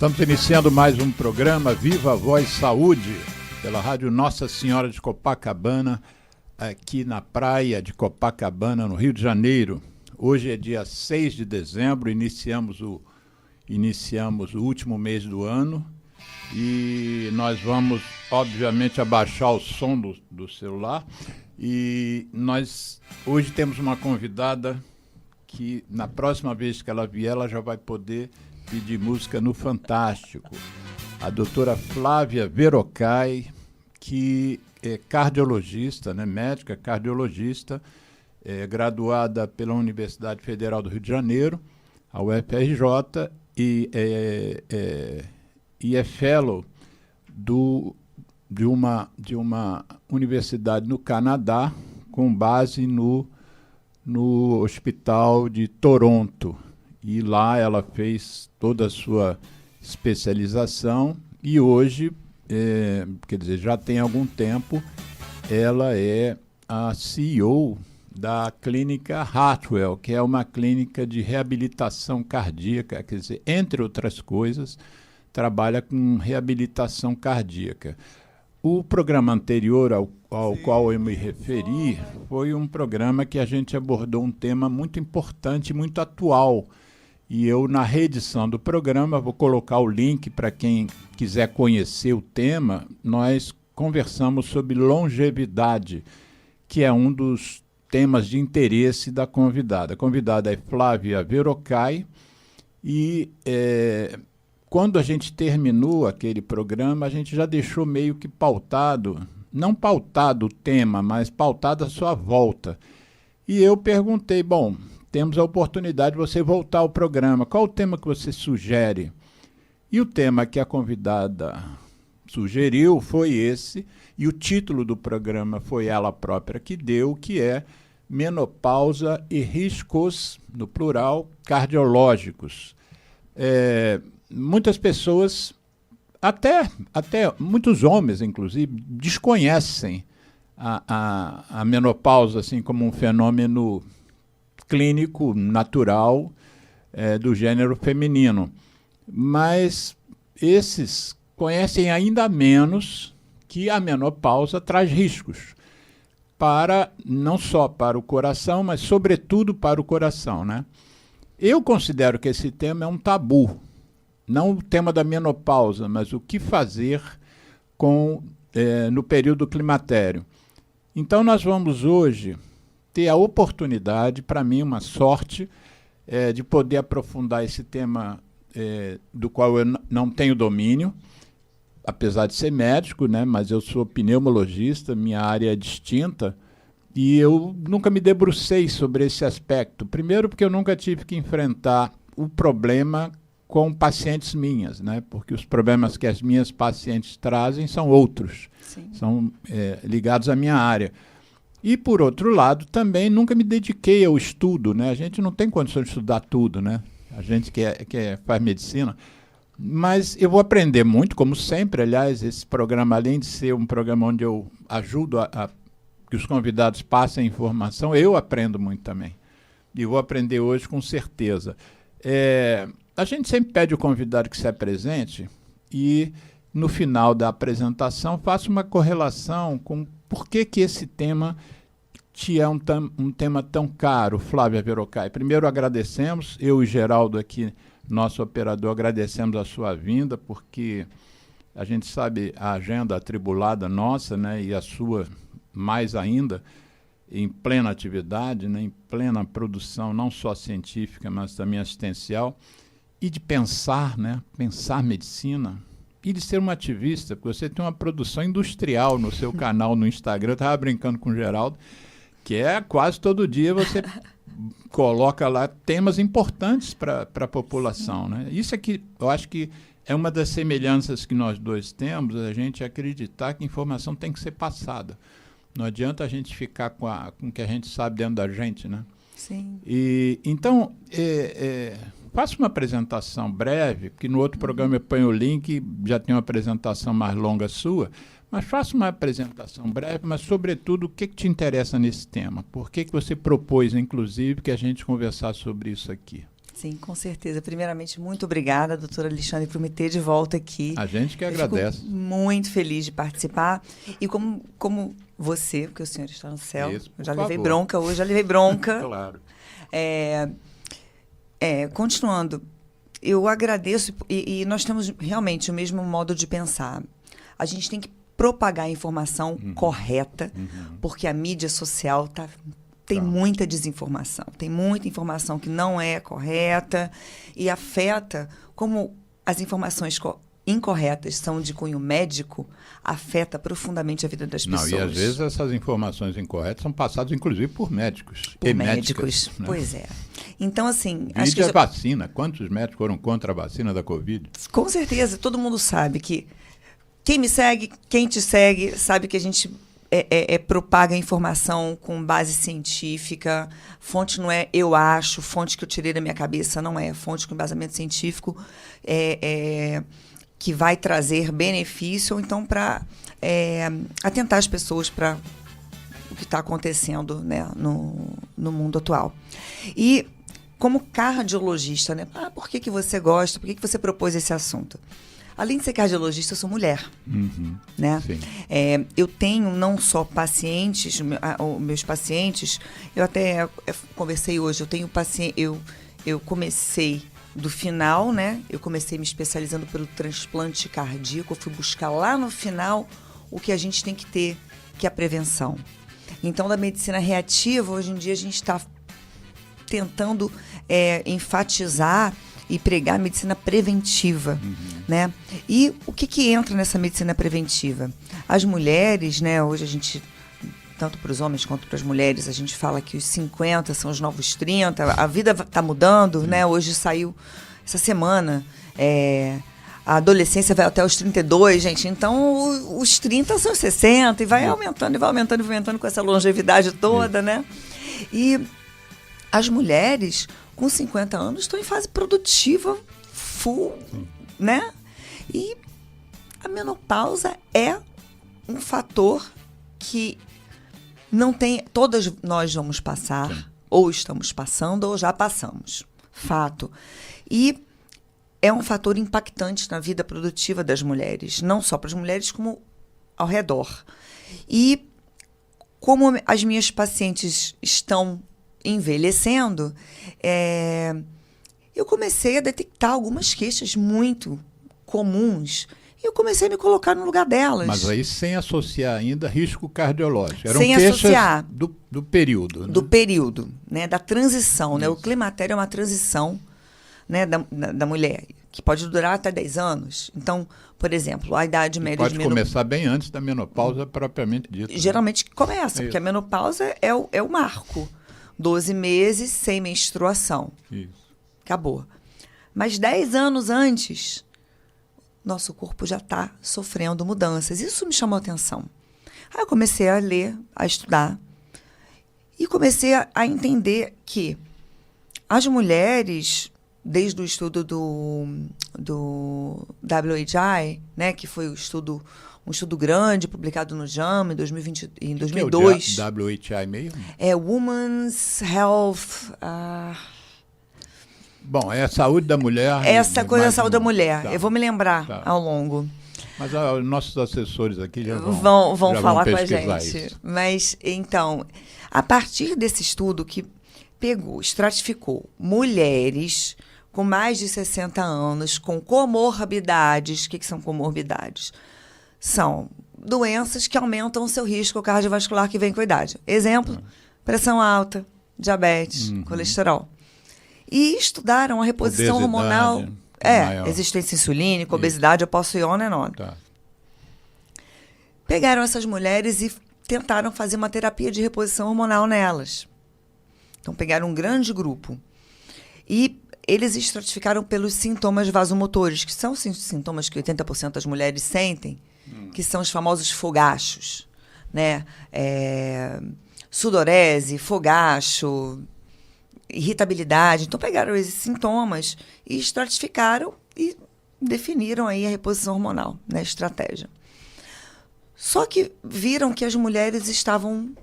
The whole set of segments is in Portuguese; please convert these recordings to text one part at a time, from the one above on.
Estamos iniciando mais um programa Viva a Voz Saúde, pela Rádio Nossa Senhora de Copacabana, aqui na praia de Copacabana, no Rio de Janeiro. Hoje é dia 6 de dezembro, iniciamos o último mês do ano e nós vamos, obviamente, abaixar o som do celular. E nós hoje temos uma convidada que, na próxima vez que ela vier, ela já vai poder pedir música no Fantástico. A doutora Flávia Verocai, que é cardiologista, né, médica cardiologista, graduada pela Universidade Federal do Rio de Janeiro, a UFRJ, e é fellow de uma universidade no Canadá, com base no Hospital de Toronto. E lá ela fez toda a sua especialização e hoje, quer dizer, já tem algum tempo, ela é a CEO da clínica Hartwell, que é uma clínica de reabilitação cardíaca, quer dizer, entre outras coisas, trabalha com reabilitação cardíaca. O programa anterior ao qual eu me referi foi um programa que a gente abordou um tema muito importante, muito atual. E eu, na reedição do programa, vou colocar o link para quem quiser conhecer o tema. Nós conversamos sobre longevidade, que é um dos temas de interesse da convidada. A convidada é Flávia Verocai e quando a gente terminou aquele programa, a gente já deixou meio que pautado, não pautado o tema, mas pautado a sua volta. E eu perguntei, bom, temos a oportunidade de você voltar ao programa. Qual o tema que você sugere? E o tema que a convidada sugeriu foi esse, e o título do programa foi ela própria que deu, que é Menopausa e Riscos, no plural, Cardiológicos. Muitas pessoas, até muitos homens, inclusive, desconhecem a menopausa assim, como um fenômeno clínico, natural, do gênero feminino. Mas esses conhecem ainda menos que a menopausa traz riscos, não só para o coração, mas sobretudo para o coração, né? Eu considero que esse tema é um tabu. Não o tema da menopausa, mas o que fazer no período climatério. Então nós vamos hoje ter a oportunidade, para mim uma sorte, de poder aprofundar esse tema do qual eu não tenho domínio, apesar de ser médico, né, mas eu sou pneumologista, minha área é distinta, e eu nunca me debrucei sobre esse aspecto. Primeiro porque eu nunca tive que enfrentar o problema com pacientes minhas, né, porque os problemas que as minhas pacientes trazem são outros, sim, são ligados à minha área. E, por outro lado, também nunca me dediquei ao estudo, né? A gente não tem condição de estudar tudo, né? A gente que faz medicina. Mas eu vou aprender muito, como sempre. Aliás, esse programa, além de ser um programa onde eu ajudo a que os convidados passem informação, eu aprendo muito também. E vou aprender hoje com certeza. A gente sempre pede ao convidado que se apresente e, no final da apresentação, faça uma correlação com por que esse tema te é um tema tão caro, Flávia Verocai. Primeiro agradecemos, eu e Geraldo aqui, nosso operador, agradecemos a sua vinda, porque a gente sabe a agenda atribulada nossa, né, e a sua mais ainda, em plena atividade, né, em plena produção, não só científica, mas também assistencial, e de pensar, né, pensar medicina, e de ser uma ativista, porque você tem uma produção industrial no seu canal no Instagram. Eu estava brincando com o Geraldo, que quase todo dia você coloca lá temas importantes para a população, né? Isso aqui, eu acho que é uma das semelhanças que nós dois temos, a gente acreditar que a informação tem que ser passada. Não adianta a gente ficar com o que a gente sabe dentro da gente, né? Sim. Então, faça uma apresentação breve, porque no outro programa eu ponho o link, já tem uma apresentação mais longa sua, mas faça uma apresentação breve, mas, sobretudo, o que te interessa nesse tema? Por que você propôs, inclusive, que a gente conversasse sobre isso aqui? Sim, com certeza. Primeiramente, muito obrigada, doutora Alexandre, por me ter de volta aqui. A gente que Eu agradece. fico muito feliz de participar. E como você, porque o senhor está no céu, Isso, eu já por levei favor. bronca hoje, já levei bronca. Claro. Continuando, eu agradeço e nós temos realmente o mesmo modo de pensar. A gente tem que propagar a informação correta, porque a mídia social tem muita desinformação, tem muita informação que não é correta e afeta, como as informações incorretas são de cunho médico, afeta profundamente a vida das pessoas. Não, e às vezes essas informações incorretas são passadas, inclusive, por médicos. Por e médicos, médicas, né? pois é. Então, assim... Vide a vacina. Quantos médicos foram contra a vacina da Covid? Com certeza, todo mundo sabe que quem me segue, quem te segue, sabe que a gente propaga informação com base científica. Fonte não é eu acho, fonte que eu tirei da minha cabeça não é. Fonte com embasamento científico que vai trazer benefício, ou então para atentar as pessoas para o que está acontecendo, né, no mundo atual. E como cardiologista, né, por que você gosta, por que você propôs esse assunto? Além de ser cardiologista, eu sou mulher. Né? Eu tenho não só pacientes, meus pacientes, eu até conversei hoje, eu tenho paciente, eu comecei do final, né? Eu comecei me especializando pelo transplante cardíaco, eu fui buscar lá no final o que a gente tem que ter, que é a prevenção. Então, da medicina reativa, hoje em dia a gente está tentando enfatizar e pregar a medicina preventiva, né? E o que entra nessa medicina preventiva? As mulheres, né? Hoje a gente, tanto para os homens quanto para as mulheres, a gente fala que os 50 são os novos 30, a vida está mudando, né? Hoje saiu, essa semana, a adolescência vai até os 32, gente, então os 30 são os 60 e vai aumentando, e vai aumentando, e vai aumentando com essa longevidade toda, né? E as mulheres com 50 anos estão em fase produtiva full, né? E a menopausa é um fator que não tem... Todas nós vamos passar, ou estamos passando, ou já passamos. Fato. E é um fator impactante na vida produtiva das mulheres, não só para as mulheres, como ao redor. E como as minhas pacientes estão envelhecendo, eu comecei a detectar algumas queixas muito comuns e eu comecei a me colocar no lugar delas. Mas aí sem associar ainda risco cardiológico. Eram sem queixas associar do período. Né? Do período, né? Da transição. Né? O climatério é uma transição, né? da mulher, que pode durar até 10 anos. Então, por exemplo, a idade média pode começar bem antes da menopausa propriamente dita. Geralmente começa, porque a menopausa é o marco. 12 meses sem menstruação. Isso. Acabou. Mas 10 anos antes, nosso corpo já está sofrendo mudanças. Isso me chamou a atenção. Aí eu comecei a ler, a estudar. E comecei a entender que as mulheres, desde o estudo do WHI, né, que foi um estudo grande, publicado no JAMA em 2002. Que é o WHI mesmo? É Women's Health... Bom, é a saúde da mulher. Essa coisa da saúde da mulher. Tá. Eu vou me lembrar ao longo. Mas os nossos assessores aqui já vão falar com a gente. Isso. Mas, então, a partir desse estudo que estratificou mulheres com mais de 60 anos, com comorbidades. O que são comorbidades? São doenças que aumentam o seu risco cardiovascular que vem com a idade. Exemplo, pressão alta, diabetes, colesterol. E estudaram a reposição hormonal. Resistência insulínica, obesidade, eu posso ir on and on. Tá. Pegaram essas mulheres e tentaram fazer uma terapia de reposição hormonal nelas. Então, pegaram um grande grupo. E eles estratificaram pelos sintomas vasomotores, que são sintomas que 80% das mulheres sentem, que são os famosos fogachos, né? Sudorese, fogacho, irritabilidade. Então, pegaram esses sintomas e estratificaram e definiram aí a reposição hormonal, né, estratégia. Só que viram que as mulheres estavam...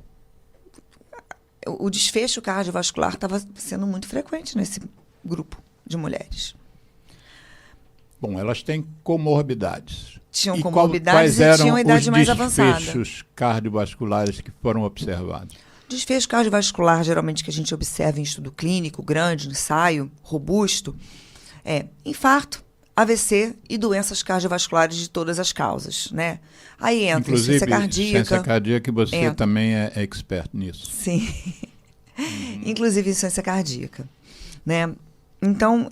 O desfecho cardiovascular estava sendo muito frequente nesse grupo. de mulheres. Bom, elas têm comorbidades. Tinham E comorbidades e tinham idade mais avançada. Quais eram os desfechos cardiovasculares que foram observados? Desfecho cardiovascular, geralmente, que a gente observa em estudo clínico, grande, ensaio, robusto, é infarto, AVC e doenças cardiovasculares de todas as causas, né? Aí entra inclusive, insuficiência cardíaca. Insuficiência cardíaca, você também é expert nisso. Sim. Inclusive insuficiência cardíaca, né? Então,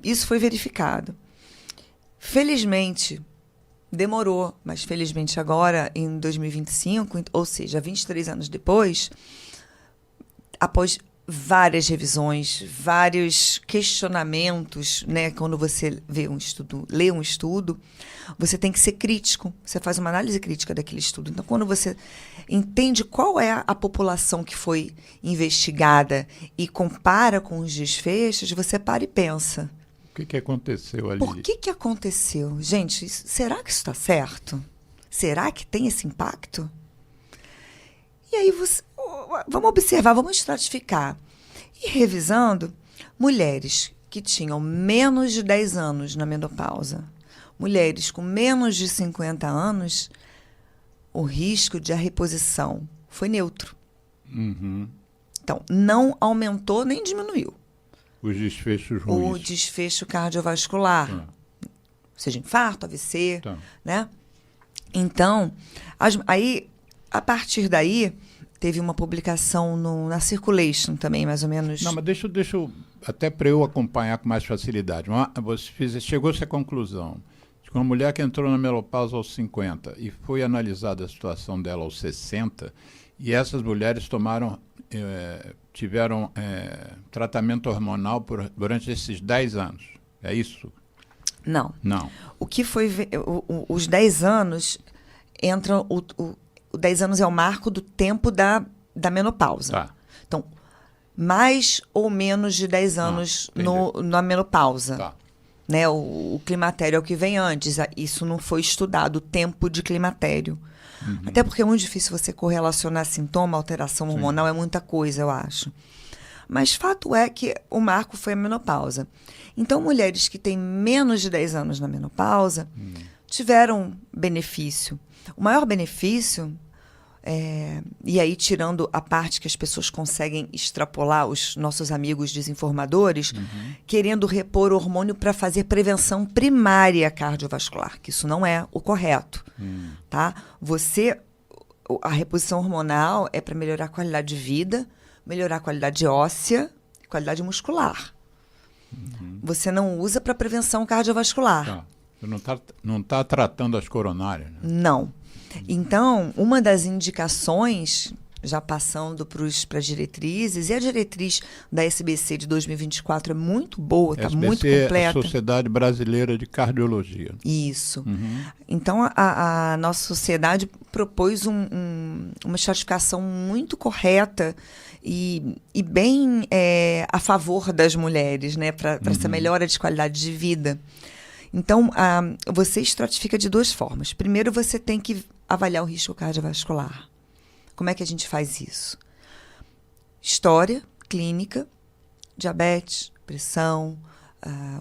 isso foi verificado. Felizmente, demorou, mas felizmente agora, em 2025, ou seja, 23 anos depois, após várias revisões, vários questionamentos, né? Quando você lê um estudo, você tem que ser crítico, você faz uma análise crítica daquele estudo. Então, quando você entende qual é a população que foi investigada e compara com os desfechos, você para e pensa. O que aconteceu ali? Por que aconteceu? Gente, será que isso está certo? Será que tem esse impacto? E aí, vamos observar, vamos estratificar. E revisando, mulheres que tinham menos de 10 anos na menopausa, mulheres com menos de 50 anos, o risco de a reposição foi neutro. Uhum. Então, não aumentou nem diminuiu. Os desfechos ruins. O desfecho cardiovascular, seja infarto, AVC, né? Então, aí, a partir daí, teve uma publicação na Circulation também, mais ou menos. Não, mas deixa eu até para eu acompanhar com mais facilidade. Chegou-se à conclusão de que uma mulher que entrou na menopausa aos 50 e foi analisada a situação dela aos 60, e essas mulheres tiveram tratamento hormonal durante esses 10 anos. É isso? Não. Não. O que foi... os 10 anos entram... O 10 anos é o marco do tempo da menopausa. Tá. Então, mais ou menos de 10 anos na menopausa. Tá. Né? O climatério é o que vem antes. Isso não foi estudado, o tempo de climatério. Uhum. Até porque é muito difícil você correlacionar sintoma, alteração hormonal, é muita coisa, eu acho. Mas fato é que o marco foi a menopausa. Então, mulheres que têm menos de 10 anos na menopausa tiveram benefício. O maior benefício, e aí tirando a parte que as pessoas conseguem extrapolar, os nossos amigos desinformadores, querendo repor hormônio para fazer prevenção primária cardiovascular, que isso não é o correto. Tá? A reposição hormonal é para melhorar a qualidade de vida, melhorar a qualidade óssea e qualidade muscular. Você não usa para prevenção cardiovascular. Tá. Você não está tratando as coronárias, né? Não. Então, uma das indicações, já passando para as diretrizes, e a diretriz da SBC de 2024 é muito boa, está muito completa. É a Sociedade Brasileira de Cardiologia. Isso. Então, a nossa sociedade propôs uma estratificação muito correta e bem a favor das mulheres, né, para essa melhora de qualidade de vida. Então, você estratifica de duas formas. Primeiro, você tem que avaliar o risco cardiovascular. Como é que a gente faz isso? História clínica, diabetes, pressão,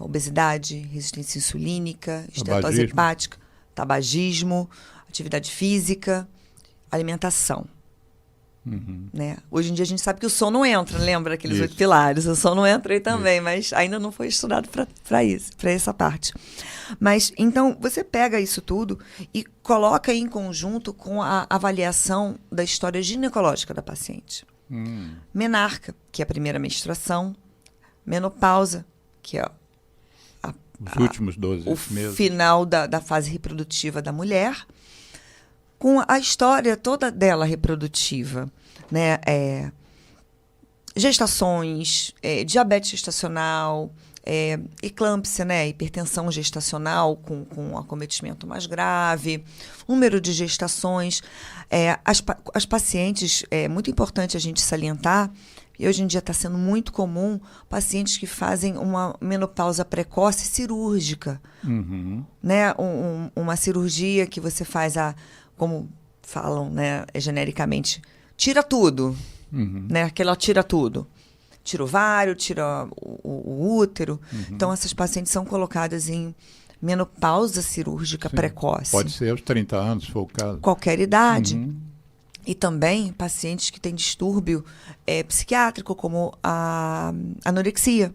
obesidade, resistência insulínica, esteatose hepática, tabagismo, atividade física, alimentação. Né? Hoje em dia a gente sabe que o sono entra, lembra aqueles 8 pilares? O sono entra aí também, mas ainda não foi estudado para essa parte. Mas então você pega isso tudo e coloca em conjunto com a avaliação da história ginecológica da paciente. Menarca, que é a primeira menstruação, menopausa, que é os últimos 12 meses. O final da fase reprodutiva da mulher, com a história toda dela reprodutiva, né? Gestações, diabetes gestacional, eclâmpsia, né? Hipertensão gestacional com acometimento mais grave, número de gestações. As pacientes, é muito importante a gente salientar, e hoje em dia está sendo muito comum, pacientes que fazem uma menopausa precoce cirúrgica. Né? Uma cirurgia que você faz como falam, né, genericamente, tira tudo. Né? Aquela tira tudo. tira o ovário, tira o útero. Então, essas pacientes são colocadas em menopausa cirúrgica precoce. Pode ser aos 30 anos, se for o caso. Qualquer idade. E também pacientes que têm distúrbio psiquiátrico, como a anorexia.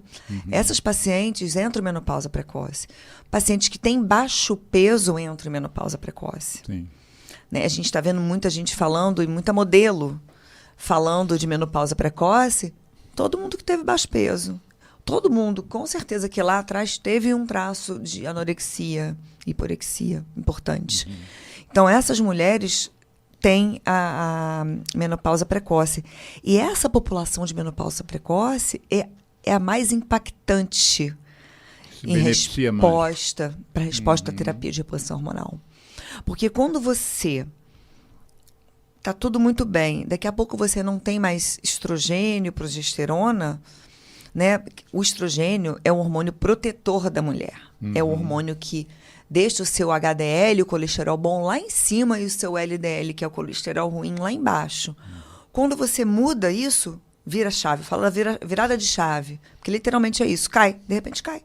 Essas pacientes entram em menopausa precoce. Pacientes que têm baixo peso entram em menopausa precoce. Sim. Né? A gente está vendo muita gente falando, e muita modelo falando de menopausa precoce. Todo mundo que teve baixo peso. Todo mundo, com certeza, que lá atrás teve um traço de anorexia, hiporexia importante. Então, essas mulheres têm a menopausa precoce. E essa população de menopausa precoce é a mais impactante em resposta, para resposta à terapia de reposição hormonal. Porque quando você está tudo muito bem, daqui a pouco você não tem mais estrogênio, progesterona, né? O estrogênio é um hormônio protetor da mulher. É o hormônio que deixa o seu HDL, o colesterol bom, lá em cima e o seu LDL, que é o colesterol ruim, lá embaixo. Quando você muda isso, vira chave. Fala virada de chave. Porque literalmente é isso. Cai. De repente cai.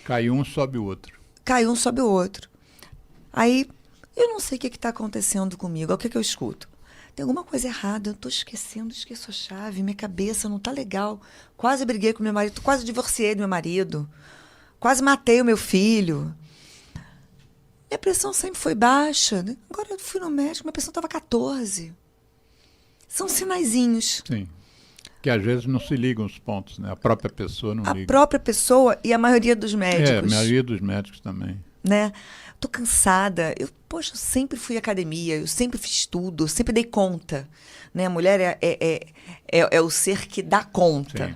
Cai um, sobe o outro. Cai um, sobe o outro. Aí, eu não sei o que está acontecendo comigo. O que eu escuto? Tem alguma coisa errada, eu estou esqueço a chave, minha cabeça não está legal. Quase briguei com meu marido, quase divorciei do meu marido, quase matei o meu filho. Minha pressão sempre foi baixa. Né? Agora eu fui no médico, minha pressão estava 14. São sinaizinhos. Sim. Que às vezes não se ligam os pontos, né? A própria pessoa não liga. A própria pessoa e a maioria dos médicos. A maioria dos médicos também. Né? Tô cansada. Eu sempre fui à academia, eu sempre fiz tudo, eu sempre dei conta. Né? A mulher é o ser que dá conta. Sim.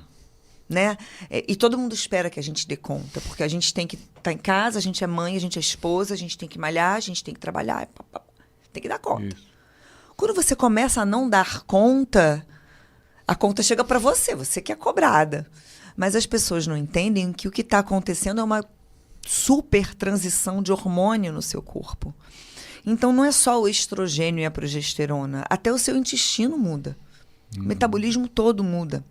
Né? E todo mundo espera que a gente dê conta, porque a gente tem que estar em casa, a gente é mãe, a gente é esposa, a gente tem que malhar, a gente tem que trabalhar, tem que dar conta. Isso. Quando você começa a não dar conta, a conta chega para você que é cobrada. Mas as pessoas não entendem que o que está acontecendo é uma super transição de hormônio no seu corpo. Então, não é só o estrogênio e a progesterona, até o seu intestino muda. O metabolismo todo muda.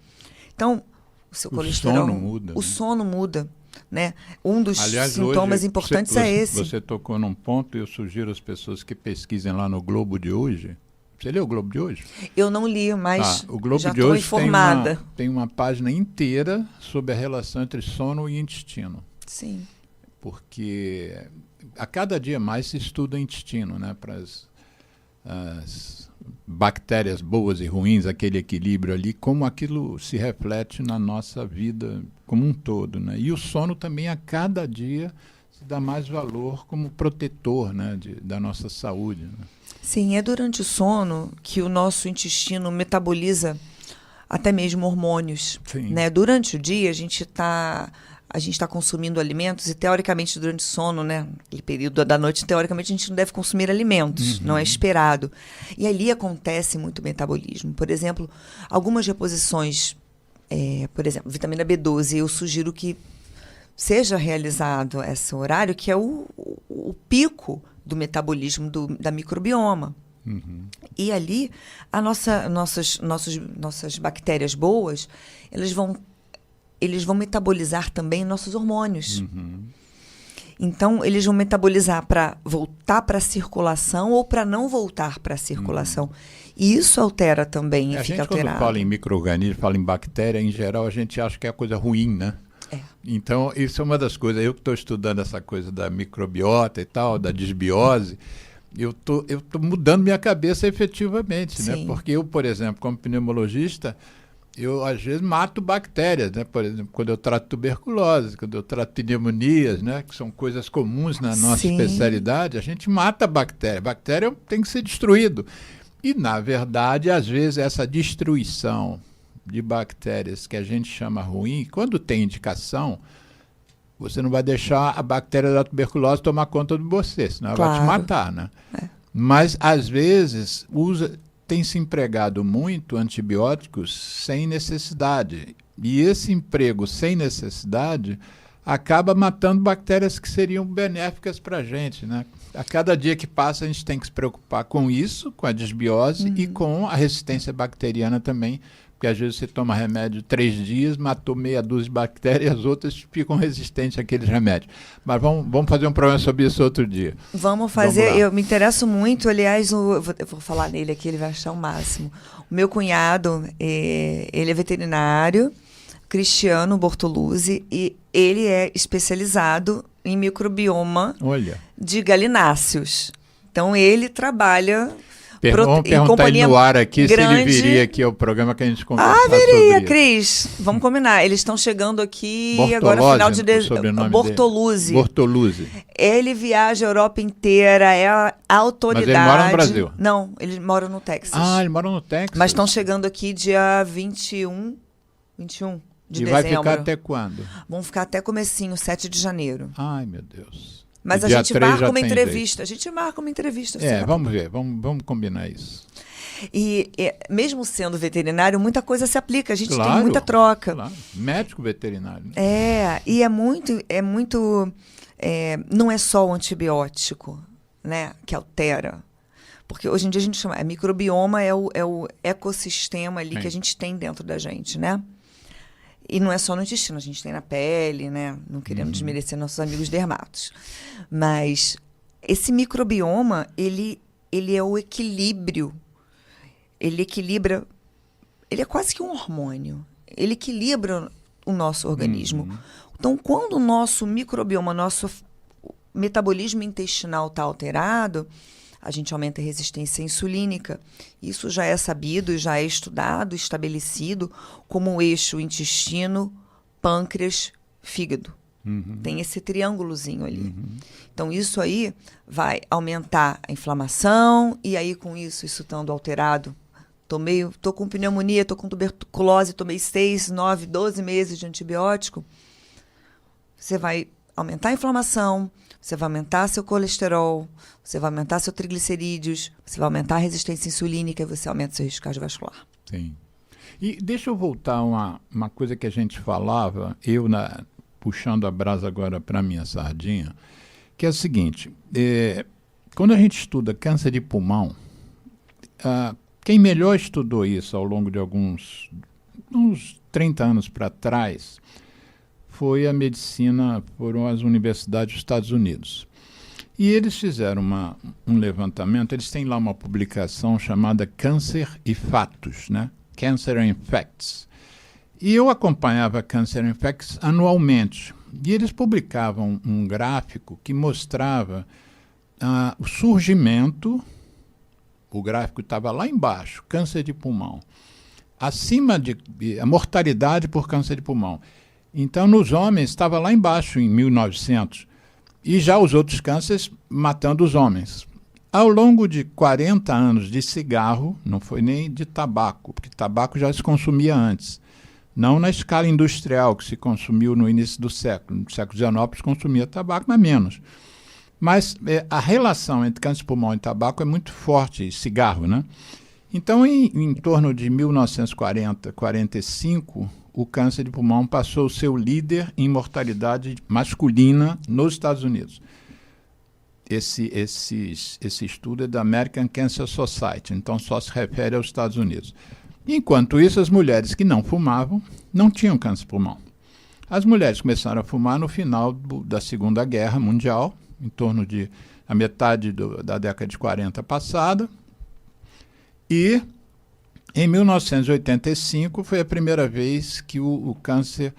Então, o seu colesterol... O sono muda. Né? Um dos sintomas hoje, importantes é esse. Você tocou num ponto e eu sugiro às pessoas que pesquisem lá no Globo de hoje. Você leu o Globo de hoje? Eu não li, mas o Globo já de estou hoje informada. Tem uma página inteira sobre a relação entre sono e intestino. Sim. Porque a cada dia mais se estuda o intestino, né? Para as bactérias boas e ruins, aquele equilíbrio ali, como aquilo se reflete na nossa vida como um todo, né? E o sono também, a cada dia, se dá mais valor como protetor, né, da nossa saúde, né? Sim, é durante o sono que o nosso intestino metaboliza até mesmo hormônios. Sim. Né? Durante o dia, a gente está consumindo alimentos e, teoricamente, durante o sono, né, aquele período da noite, teoricamente, a gente não deve consumir alimentos, não é esperado. E ali acontece muito metabolismo. Por exemplo, algumas reposições, por exemplo, vitamina B12, eu sugiro que seja realizado esse horário, que é o pico do metabolismo da microbioma. E ali, nossas bactérias boas, eles vão metabolizar também nossos hormônios. Então, eles vão metabolizar para voltar para a circulação ou para não voltar para a circulação. E isso altera também e fica alterado. Quando fala em micro-organismo, fala em bactéria, em geral, a gente acha que é coisa ruim, né? Então, isso é uma das coisas. Eu que estou estudando essa coisa da microbiota e tal, da desbiose, eu tô mudando minha cabeça efetivamente, né? Porque eu, por exemplo, como pneumologista, eu às vezes mato bactérias, né? Por exemplo, quando eu trato tuberculose, quando eu trato pneumonias, né? Que são coisas comuns na nossa especialidade, a gente mata a bactéria. A bactéria tem que ser destruída. E, na verdade, às vezes essa destruição de bactérias que a gente chama ruim, quando tem indicação, você não vai deixar a bactéria da tuberculose tomar conta de você, senão ela vai te matar, né? Mas, às vezes, tem se empregado muito antibióticos sem necessidade. E esse emprego sem necessidade acaba matando bactérias que seriam benéficas para a gente, né? A cada dia que passa, a gente tem que se preocupar com isso, com a desbiose e com a resistência bacteriana também, porque porque às vezes você toma remédio 3 dias, matou meia dúzia de bactérias e as outras ficam resistentes àqueles remédios. Mas vamos fazer um programa sobre isso outro dia. Vamos fazer, eu me interesso muito, aliás, eu vou falar nele aqui, ele vai achar o máximo. O meu cunhado, ele é veterinário, Cristiano Bortoluzzi, e ele é especializado em microbioma de galináceos. Então, ele trabalha... Vamos perguntar ele no ar aqui grande. Se ele viria aqui ao programa que a gente conversar sobre isso. Viria, Cris. Vamos combinar. Eles estão chegando aqui agora, final de dezembro. Bortoluzzi. Ele viaja a Europa inteira, é a autoridade. Mas ele mora no Brasil? Não, ele mora no Texas. Ele mora no Texas. Mas estão chegando aqui dia 21 de dezembro. E vai ficar até quando? Vão ficar até comecinho, 7 de janeiro. Ai, meu Deus. Mas a gente marca uma entrevista. A gente marca uma entrevista. Vamos ver, vamos combinar isso. E mesmo sendo veterinário, muita coisa se aplica. A gente tem muita troca. Claro. Médico veterinário. E não é só o antibiótico, né, que altera. Porque hoje em dia a gente chama... microbioma é o ecossistema ali que a gente tem dentro da gente, né? E não é só no intestino, a gente tem na pele, né? Não querendo desmerecer nossos amigos dermatos. Mas esse microbioma, ele é o equilíbrio. Ele equilibra... Ele é quase que um hormônio. Ele equilibra o nosso organismo. Então, quando o nosso microbioma, nosso metabolismo intestinal está alterado, a gente aumenta a resistência insulínica. Isso já é sabido, já é estudado, estabelecido como o eixo intestino, pâncreas, fígado. Tem esse triângulozinho ali. Então, isso aí vai aumentar a inflamação, e aí, com isso estando alterado, tô com pneumonia, tô com tuberculose, tomei 6, 9, 12 meses de antibiótico, você vai aumentar a inflamação, você vai aumentar seu colesterol, você vai aumentar seu triglicerídeos, você vai aumentar a resistência insulínica e você aumenta seu risco cardiovascular. Sim. E deixa eu voltar a uma coisa que a gente falava, puxando a brasa agora para a minha sardinha, que é o seguinte, quando a gente estuda câncer de pulmão, quem melhor estudou isso ao longo de uns 30 anos para trás, foram as universidades dos Estados Unidos. E eles fizeram um levantamento, eles têm lá uma publicação chamada Câncer e Fatos, né? Cancer and Facts. E eu acompanhava Cancer and Facts anualmente. E eles publicavam um gráfico que mostrava o surgimento, o gráfico estava lá embaixo, câncer de pulmão, acima a mortalidade por câncer de pulmão. Então, nos homens, estava lá embaixo, em 1900, e já os outros cânceres matando os homens. Ao longo de 40 anos de cigarro, não foi nem de tabaco, porque tabaco já se consumia antes, não na escala industrial que se consumiu no início do século. No século XIX se consumia tabaco, mas menos. Mas a relação entre câncer de pulmão e tabaco é muito forte, cigarro, né? Então, em torno de 1940, 45, o câncer de pulmão passou a ser o líder em mortalidade masculina nos Estados Unidos. Esse estudo é da American Cancer Society, então só se refere aos Estados Unidos. Enquanto isso, as mulheres que não fumavam não tinham câncer de pulmão. As mulheres começaram a fumar no final da Segunda Guerra Mundial, em torno de a metade da década de 40 passada, e em 1985 foi a primeira vez que o câncer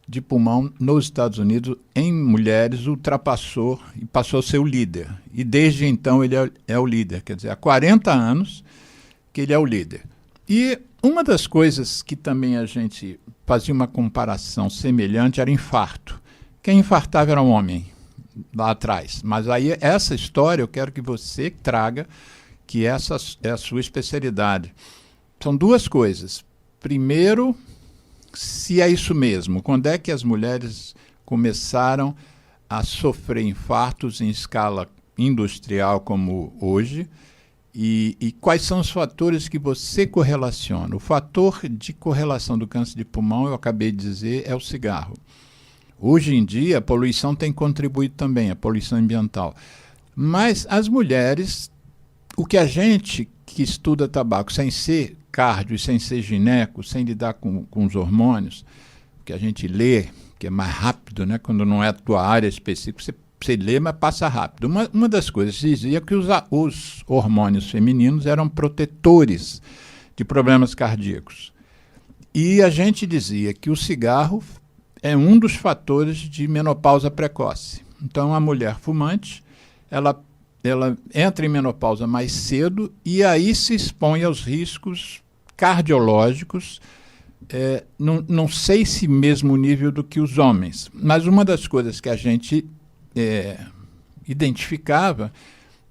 de pulmão nos Estados Unidos, em mulheres, ultrapassou e passou a ser o líder. E desde então ele é o líder, quer dizer, há 40 anos que ele é o líder. E uma das coisas que também a gente fazia uma comparação semelhante era infarto. Quem infartava era um homem, lá atrás. Mas aí essa história eu quero que você traga, que essa é a sua especialidade. São duas coisas. Primeiro, se é isso mesmo, quando é que as mulheres começaram a sofrer infartos em escala industrial como hoje, e quais são os fatores que você correlaciona? O fator de correlação do câncer de pulmão, eu acabei de dizer, é o cigarro. Hoje em dia, a poluição tem contribuído também, a poluição ambiental. Mas as mulheres, o que a gente que estuda tabaco sem ser cardio e sem ser gineco, sem lidar com os hormônios, que a gente lê, que é mais rápido, né? Quando não é a tua área específica, você lê, mas passa rápido. Uma das coisas dizia que os hormônios femininos eram protetores de problemas cardíacos. E a gente dizia que o cigarro é um dos fatores de menopausa precoce. Então, a mulher fumante, ela entra em menopausa mais cedo e aí se expõe aos riscos cardiológicos, não sei se mesmo nível do que os homens, mas uma das coisas que a gente identificava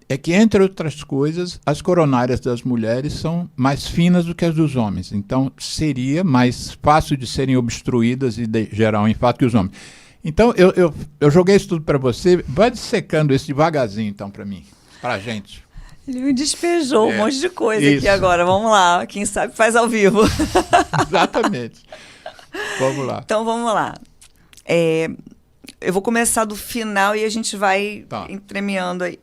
é que, entre outras coisas, as coronárias das mulheres são mais finas do que as dos homens. Então, seria mais fácil de serem obstruídas e gerar um infarto que os homens. Então, eu joguei isso tudo para você. Vai dissecando isso devagarzinho, então, para mim, para a gente. Ele me despejou um monte de coisa aqui agora. Vamos lá. Quem sabe faz ao vivo. Exatamente. Vamos lá. Então, vamos lá. Eu vou começar do final e a gente vai entremeando aí.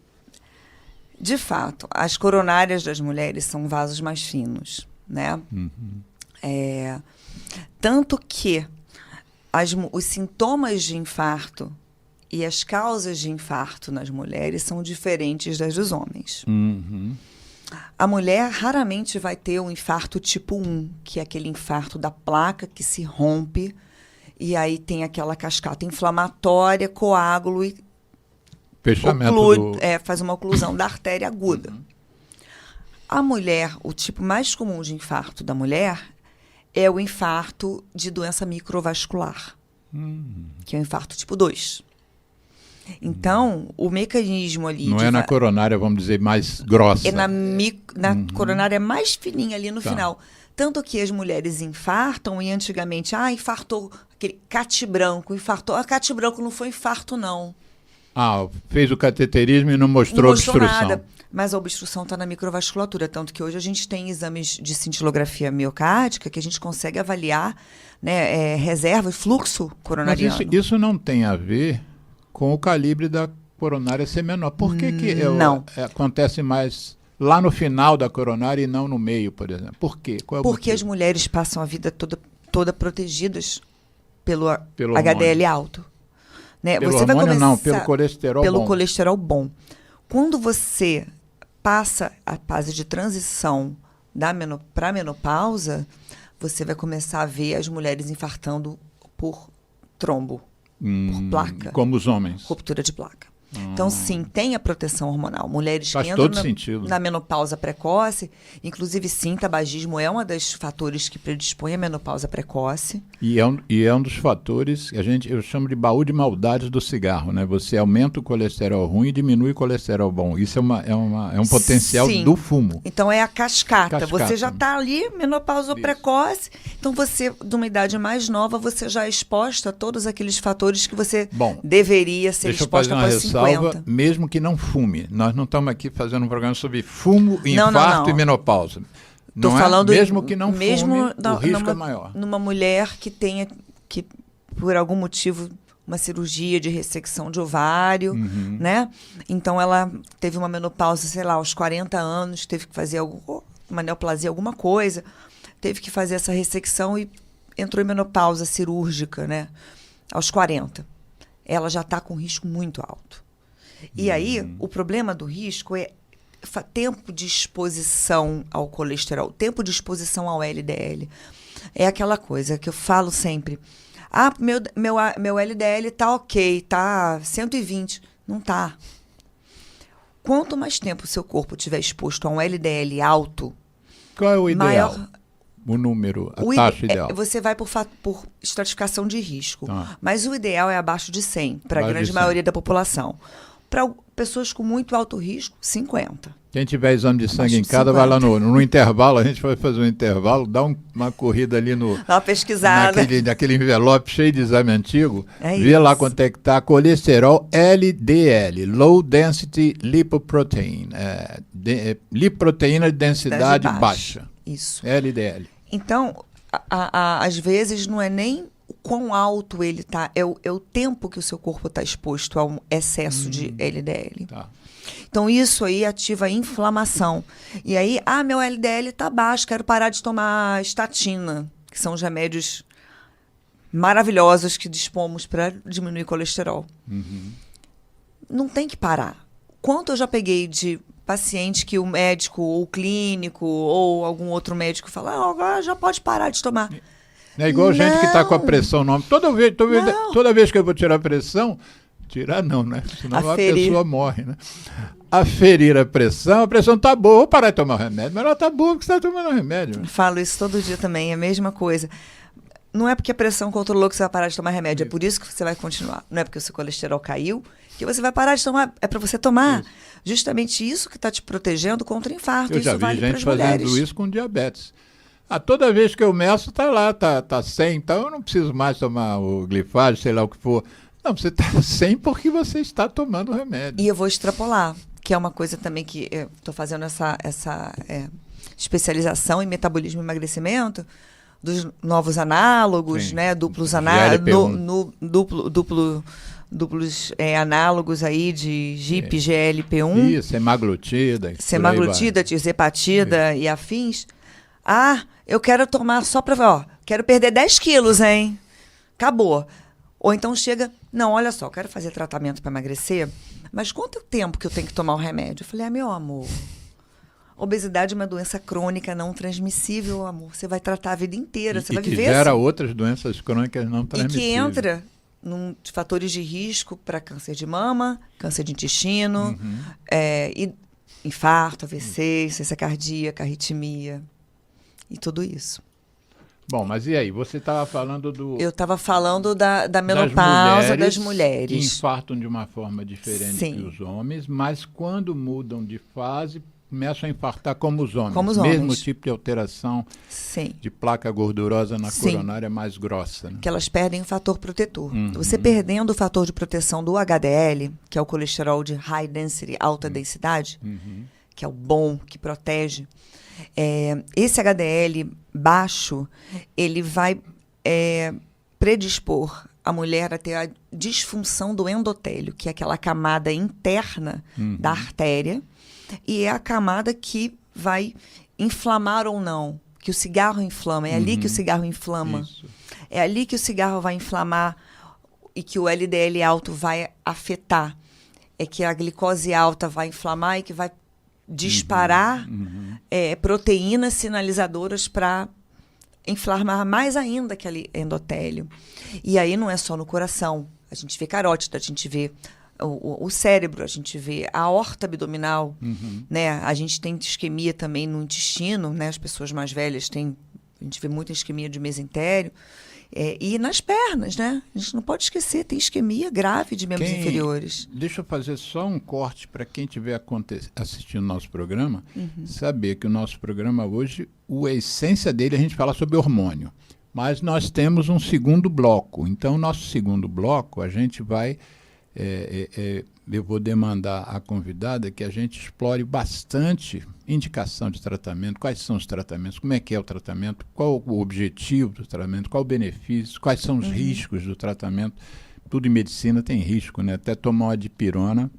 De fato, as coronárias das mulheres são vasos mais finos, né? Uhum. Tanto que os sintomas de infarto e as causas de infarto nas mulheres são diferentes das dos homens. Uhum. A mulher raramente vai ter um infarto tipo 1, que é aquele infarto da placa que se rompe e aí tem aquela cascata inflamatória, coágulo e fechamento faz uma oclusão da artéria aguda. Uhum. A mulher, o tipo mais comum de infarto da mulher é o infarto de doença microvascular, que é o infarto tipo 2. Então, o mecanismo ali... Não é na coronária, vamos dizer, mais grossa. É na coronária mais fininha ali no final. Tanto que as mulheres infartam e antigamente, infartou aquele cate branco, infartou. Cate branco não foi infarto, não. Fez o cateterismo e não mostrou obstrução. Nada, mas a obstrução está na microvasculatura, tanto que hoje a gente tem exames de cintilografia miocárdica que a gente consegue avaliar, né, reserva e fluxo coronariano. Mas isso não tem a ver com o calibre da coronária ser menor. Por que acontece mais lá no final da coronária e não no meio, por exemplo? Por quê? Qual é o Porque motivo? as mulheres passam a vida toda protegidas pelo HDL hormônio alto. Né? Pelo você hormônio, vai não, pelo colesterol bom. Pelo colesterol bom. Quando você passa a fase de transição para a menopausa, você vai começar a ver as mulheres infartando por trombo, por placa. Como os homens. Ruptura de placa. Então, sim, tem a proteção hormonal. Mulheres Faz que entram todo sentido. Na menopausa precoce, inclusive, sim, tabagismo é um dos fatores que predispõe à menopausa precoce. E é um dos fatores que eu chamo de baú de maldades do cigarro, né? Você aumenta o colesterol ruim e diminui o colesterol bom. Isso é um potencial do fumo. Então, é a cascata. Você já está ali, menopausa precoce. Então, você, de uma idade mais nova, você já é exposta a todos aqueles fatores que você deveria ser exposta após 50. Mesmo que não fume. Nós não estamos aqui fazendo um programa sobre fumo, infarto e menopausa. Estou falando mesmo que não fume, o risco é maior. Numa mulher que tenha, por algum motivo, uma cirurgia de ressecção de ovário, né? Então, ela teve uma menopausa, sei lá, aos 40 anos, teve que fazer uma neoplasia, alguma coisa, teve que fazer essa ressecção e entrou em menopausa cirúrgica, né? Aos 40. Ela já está com risco muito alto. E aí, o problema do risco é tempo de exposição ao colesterol, tempo de exposição ao LDL. É aquela coisa que eu falo sempre. Meu LDL tá ok, tá 120. Não tá. Quanto mais tempo o seu corpo estiver exposto a um LDL alto... Qual é o ideal? O número, a taxa ideal. Você vai por estratificação de risco. Mas o ideal é abaixo de 100, para a grande maioria da população. Para pessoas com muito alto risco, 50. Quem tiver exame de sangue em casa, vai lá no intervalo, a gente vai fazer um intervalo, dá uma corrida ali dá uma pesquisada. Naquele envelope cheio de exame antigo, vê isso. lá quanto é que está colesterol LDL, Low Density Lipoprotein, lipoproteína de densidade baixa. Isso. LDL. Então, às vezes não é nem o quão alto ele está, é o tempo que o seu corpo está exposto a um excesso de LDL. Tá. Então, isso aí ativa a inflamação. E aí, meu LDL está baixo, quero parar de tomar estatina, que são os remédios maravilhosos que dispomos para diminuir o colesterol. Não tem que parar. Quanto eu já peguei de paciente que o médico, ou o clínico, ou algum outro médico fala, agora já pode parar de tomar. É igual gente que está com a pressão no ombro. Toda vez que eu vou tirar a pressão, tirar não, né? Senão a pessoa morre, né? Aferir a pressão tá boa, vou parar de tomar o remédio, mas ela tá boa porque você está tomando o remédio. Né? Falo isso todo dia também, é a mesma coisa. Não é porque a pressão controlou que você vai parar de tomar remédio, é por isso que você vai continuar. Não é porque o seu colesterol caiu que você vai parar de tomar, é para você tomar. Isso. Justamente isso que está te protegendo contra o infarto. Eu já vi gente fazendo isso com diabetes. Toda vez que eu meço, tá lá, tá 100, então eu não preciso mais tomar o glifado, sei lá o que for. Não, você tá 100 porque você está tomando o remédio. E eu vou extrapolar, que é uma coisa também que eu estou fazendo essa especialização em metabolismo e emagrecimento, dos novos análogos, né, duplos análogos aí de GIP, GLP-1. Isso, semaglutida. Semaglutida, tirzepatida e afins. Eu quero tomar só para... quero perder 10 quilos, hein? Acabou. Ou então chega... Não, olha só, quero fazer tratamento para emagrecer, mas quanto tempo que eu tenho que tomar o remédio? Eu falei, meu amor, obesidade é uma doença crônica não transmissível, amor. Você vai tratar a vida inteira, você vai viver que gera outras doenças crônicas não transmissíveis. E que entra de fatores de risco para câncer de mama, câncer de intestino, e infarto, AVC, insuficiência cardíaca, arritmia e tudo isso. Bom, mas e aí? Você estava falando do... Eu estava falando da menopausa das mulheres. Que infartam de uma forma diferente que os homens, mas quando mudam de fase, começam a infartar como os homens. Como os mesmo homens. Tipo de alteração de placa gordurosa na coronária mais grossa. Né? Que elas perdem o fator protetor. Você perdendo o fator de proteção do HDL, que é o colesterol de high density, alta densidade, que é o bom, que protege, esse HDL baixo, ele vai predispor a mulher a ter a disfunção do endotélio, que é aquela camada interna da artéria, e é a camada que vai inflamar ou não, que o cigarro inflama, é ali que o cigarro inflama. Isso. É ali que o cigarro vai inflamar e que o LDL alto vai afetar. É que a glicose alta vai inflamar e que vai disparar proteínas sinalizadoras para inflamar mais ainda aquele endotélio. E aí não é só no coração. A gente vê carótida, a gente vê o cérebro, a gente vê a aorta abdominal, né? A gente tem isquemia também no intestino, né? As pessoas mais velhas têm, a gente vê muita isquemia de mesentério. E nas pernas, né? A gente não pode esquecer, tem isquemia grave de membros inferiores. Deixa eu fazer só um corte para quem estiver assistindo o nosso programa, saber que o nosso programa hoje, a essência dele, a gente fala sobre hormônio. Mas nós temos um segundo bloco. Então, o nosso segundo bloco, a gente vai... eu vou demandar à convidada que a gente explore bastante indicação de tratamento, quais são os tratamentos, como é que é o tratamento, qual o objetivo do tratamento, qual o benefício, quais são os riscos do tratamento. Tudo em medicina tem risco, né? Até tomar uma dipirona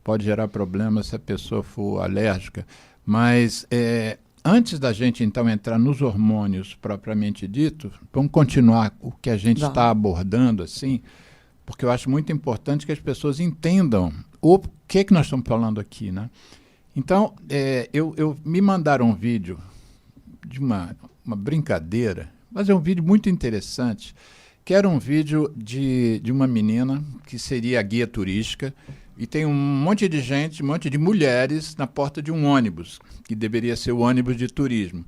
pode gerar problemas se a pessoa for alérgica. Mas antes da gente, então, entrar nos hormônios propriamente dito, vamos continuar o que a gente está abordando, assim, porque eu acho muito importante que as pessoas entendam o que nós estamos falando aqui, né? Então, me mandaram um vídeo de uma brincadeira, mas é um vídeo muito interessante, que era um vídeo de uma menina que seria a guia turística, e tem um monte de gente, um monte de mulheres na porta de um ônibus, que deveria ser o ônibus de turismo.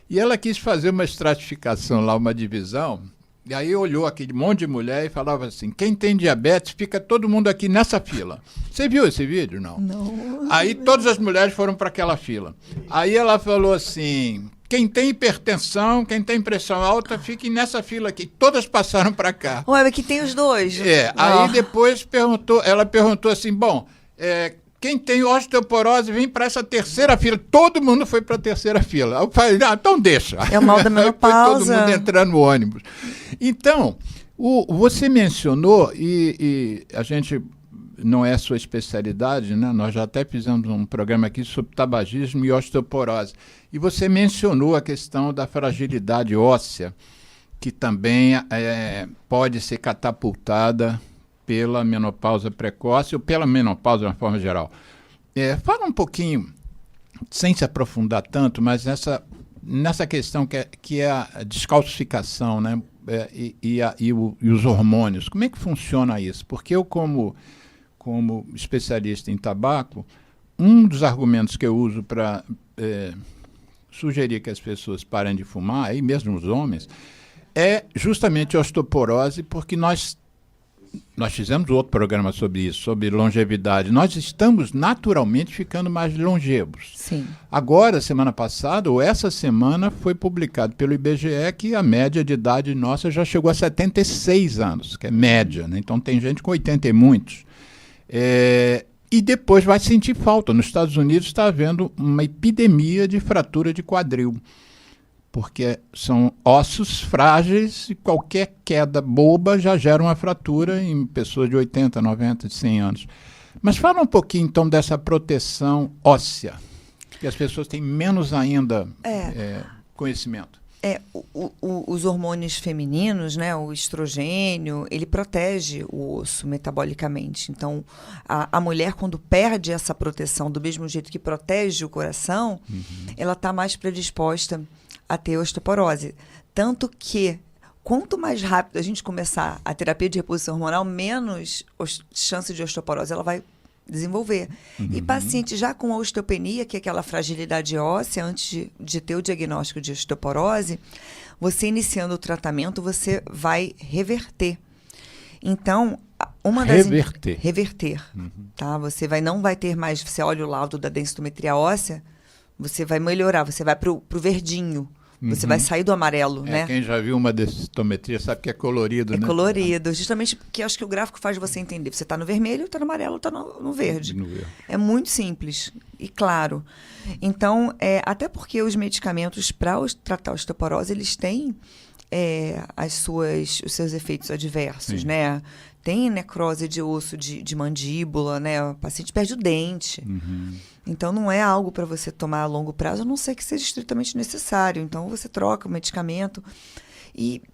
E ela quis fazer uma estratificação lá, uma divisão. E aí olhou aquele monte de mulher e falava assim, quem tem diabetes, fica todo mundo aqui nessa fila. Você viu esse vídeo? Não. Não. Aí todas as mulheres foram para aquela fila. Aí ela falou assim, quem tem hipertensão, quem tem pressão alta, fiquem nessa fila aqui. Todas passaram para cá. Ué, aqui tem os dois. Aí depois ela perguntou assim, bom, quem tem osteoporose vem para essa terceira fila. Todo mundo foi para a terceira fila. Eu falei, então deixa. É o mal da menopausa. Foi todo mundo entrar no ônibus. Então, Você mencionou, e a gente não é sua especialidade, né? Nós já até fizemos um programa aqui sobre tabagismo e osteoporose. E você mencionou a questão da fragilidade óssea, que também pode ser catapultada pela menopausa precoce ou pela menopausa de uma forma geral. Fala um pouquinho, sem se aprofundar tanto, mas nessa questão que é a descalcificação, né? E os hormônios. Como é que funciona isso? Porque eu, como especialista em tabaco, um dos argumentos que eu uso para sugerir que as pessoas parem de fumar, e mesmo os homens, é justamente a osteoporose, porque nós fizemos outro programa sobre isso, sobre longevidade. Nós estamos naturalmente ficando mais longevos. Sim. Agora, semana passada, ou essa semana, foi publicado pelo IBGE que a média de idade nossa já chegou a 76 anos, que é média, né? Então tem gente com 80 e muitos. E depois vai sentir falta. Nos Estados Unidos está havendo uma epidemia de fratura de quadril, porque são ossos frágeis e qualquer queda boba já gera uma fratura em pessoas de 80, 90, de 100 anos. Mas fala um pouquinho, então, dessa proteção óssea, que as pessoas têm menos ainda conhecimento. Os hormônios femininos, né, o estrogênio, ele protege o osso metabolicamente. Então, a mulher, quando perde essa proteção do mesmo jeito que protege o coração, ela está mais predisposta a ter osteoporose. Tanto que, quanto mais rápido a gente começar a terapia de reposição hormonal, menos chance de osteoporose ela vai desenvolver. E paciente já com osteopenia, que é aquela fragilidade óssea, antes de ter o diagnóstico de osteoporose, você iniciando o tratamento, você vai reverter. Então, reverter. Tá? Você não vai ter mais, você olha o laudo da densitometria óssea, você vai melhorar, você vai para o verdinho. Você vai sair do amarelo, né? Quem já viu uma densitometria sabe que é colorido, né? É colorido, justamente porque acho que o gráfico faz você entender. Você está no vermelho, está no amarelo, está no verde. É muito simples e claro. Então, até porque os medicamentos para tratar a osteoporose, eles têm os seus efeitos adversos, né? Tem necrose de osso de mandíbula, né? O paciente perde o dente. Então, não é algo para você tomar a longo prazo, a não ser que seja estritamente necessário. Então, você troca o medicamento.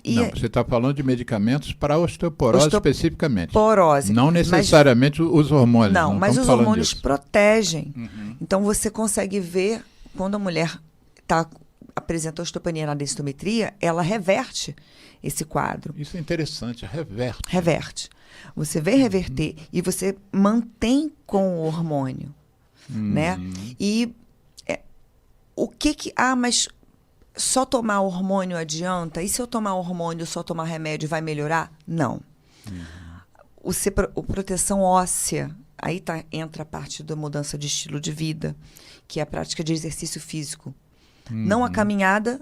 Não, você está falando de medicamentos para osteoporose especificamente. Osteoporose. Não necessariamente os hormônios. Não, mas os hormônios protegem. Então, você consegue ver, quando a mulher apresenta osteopenia na densitometria, ela reverte esse quadro. Isso é interessante, reverte. Reverte. Você vê reverter e você mantém com o hormônio, né? E mas só tomar hormônio adianta? E se eu tomar hormônio, só tomar remédio, vai melhorar? Não. O proteção óssea, aí entra a parte da mudança de estilo de vida, que é a prática de exercício físico. Não a caminhada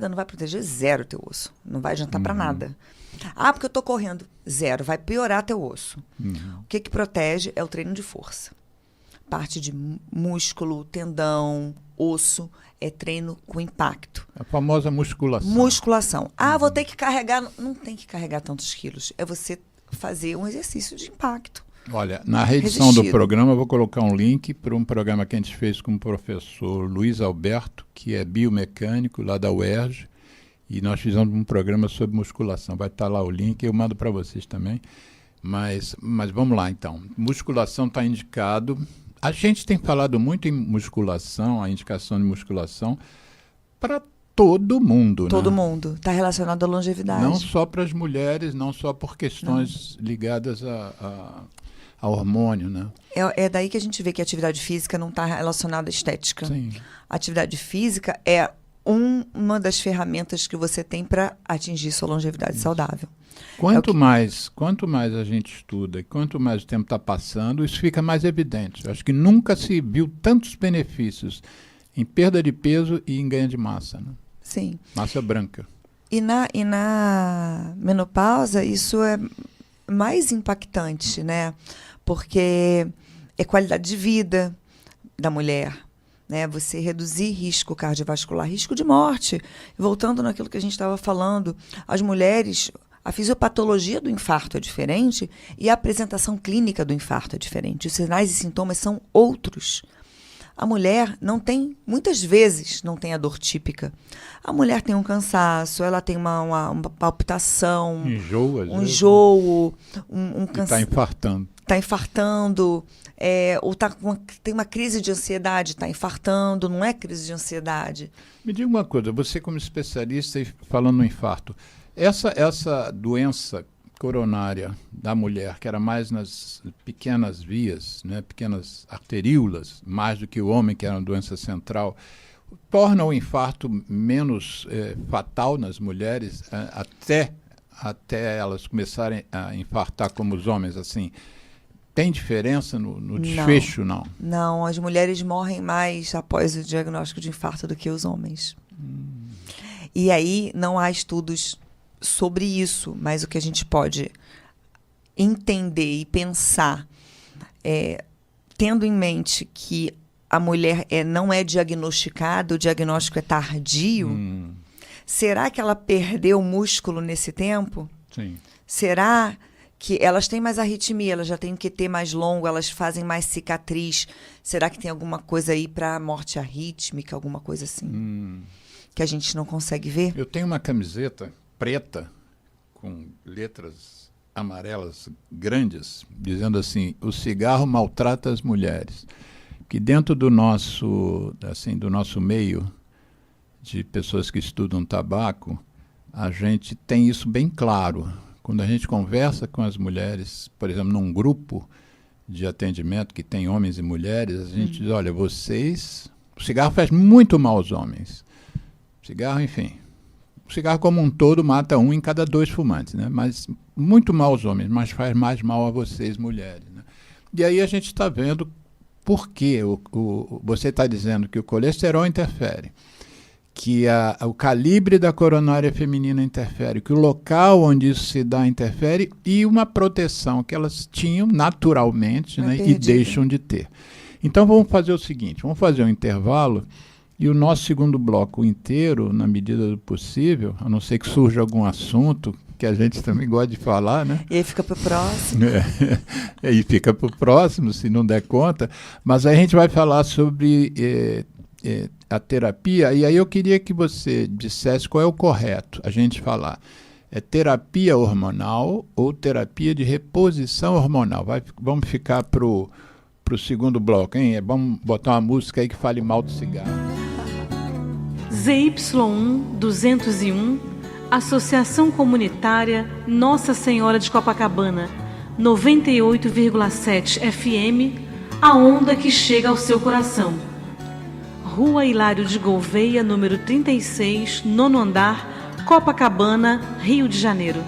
não vai proteger zero teu osso. Não vai adiantar para nada. Porque eu estou correndo. Zero, vai piorar teu osso. O que protege é o treino de força. Parte de músculo, tendão, osso, é treino com impacto. A famosa musculação. Musculação. Vou ter que carregar. Não tem que carregar tantos quilos. É você fazer um exercício de impacto. Olha, na reedição do programa eu vou colocar um link para um programa que a gente fez com o professor Luiz Alberto, que é biomecânico lá da UERJ, e nós fizemos um programa sobre musculação. Vai estar lá o link, eu mando para vocês também. Mas vamos lá, então. Musculação está indicado. A gente tem falado muito em musculação, a indicação de musculação, para todo mundo. Todo né? mundo. Está relacionado à longevidade. Não só para as mulheres, não só por questões ligadas a hormônio, né? É daí que a gente vê que a atividade física não está relacionada à estética. Sim. A atividade física é uma das ferramentas que você tem para atingir sua longevidade saudável. Quanto mais a gente estuda e quanto mais o tempo está passando, isso fica mais evidente. Eu acho que nunca se viu tantos benefícios em perda de peso e em ganho de massa. Né? Sim. Massa branca. E na menopausa, isso é mais impactante, né? Porque é qualidade de vida da mulher, né? Você reduzir risco cardiovascular, risco de morte. Voltando naquilo que a gente estava falando, as mulheres, A fisiopatologia do infarto é diferente e a apresentação clínica do infarto é diferente. Os sinais e sintomas são outros. A mulher muitas vezes não tem a dor típica. A mulher tem um cansaço, ela tem uma palpitação, um enjoo, está infartando. Está infartando, ou tem uma crise de ansiedade, está infartando, não é crise de ansiedade. Me diga uma coisa, você como especialista falando no infarto, essa doença coronária da mulher, que era mais nas pequenas vias, né, pequenas arteríolas, mais do que o homem, que era uma doença central, torna o infarto menos fatal nas mulheres, até elas começarem a infartar como os homens, assim. Tem diferença no desfecho, não? Não, as mulheres morrem mais após o diagnóstico de infarto do que os homens. E aí não há estudos sobre isso, mas o que a gente pode entender e pensar, tendo em mente que a mulher não é diagnosticada, o diagnóstico é tardio, será que ela perdeu músculo nesse tempo? Sim. Será que elas têm mais arritmia, elas já têm que ter mais longo, elas fazem mais cicatriz? Será que tem alguma coisa aí para morte arrítmica, alguma coisa assim, que a gente não consegue ver? Eu tenho uma camiseta preta com letras amarelas grandes, dizendo assim: o cigarro maltrata as mulheres. Que dentro do nosso meio de pessoas que estudam tabaco, a gente tem isso bem claro. Quando a gente conversa com as mulheres, por exemplo, num grupo de atendimento que tem homens e mulheres, a gente diz: olha, o cigarro faz muito mal aos homens. Cigarro, enfim. O cigarro como um todo mata 1 em cada 2 fumantes, né? Mas muito mal aos homens, mas faz mais mal a vocês, mulheres, né? E aí a gente está vendo por que você está dizendo que o colesterol interfere, que o calibre da coronária feminina interfere, que o local onde isso se dá interfere, e uma proteção que elas tinham naturalmente, né, e deixam de ter. Então vamos fazer o seguinte, vamos fazer um intervalo. E o nosso segundo bloco inteiro, na medida do possível, a não ser que surja algum assunto, que a gente também gosta de falar, né? E aí fica para o próximo. E fica para o próximo, se não der conta. Mas aí a gente vai falar sobre a terapia, e aí eu queria que você dissesse qual é o correto a gente falar. É terapia hormonal ou terapia de reposição hormonal? Vamos ficar para o segundo bloco, hein? Vamos botar uma música aí que fale mal do cigarro. ZY1 201, Associação Comunitária Nossa Senhora de Copacabana, 98,7 FM, a onda que chega ao seu coração. Rua Hilário de Gouveia, número 36, 9º andar, Copacabana, Rio de Janeiro.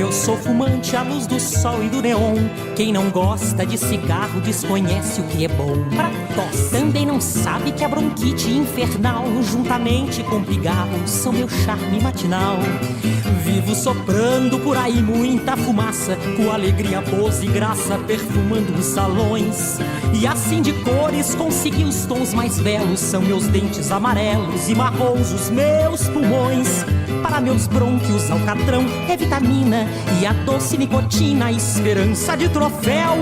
Sou fumante à luz do sol e do neon. Quem não gosta de cigarro desconhece o que é bom pra tosse. Também não sabe que a bronquite infernal, juntamente com pigarro, são meu charme matinal. Vivo soprando por aí muita fumaça, com alegria, pose e graça, perfumando os salões. E assim de cores consegui os tons mais belos. São meus dentes amarelos e marrons os meus pulmões. Para meus brônquios alcatrão é vitamina e a doce nicotina, esperança de troféu.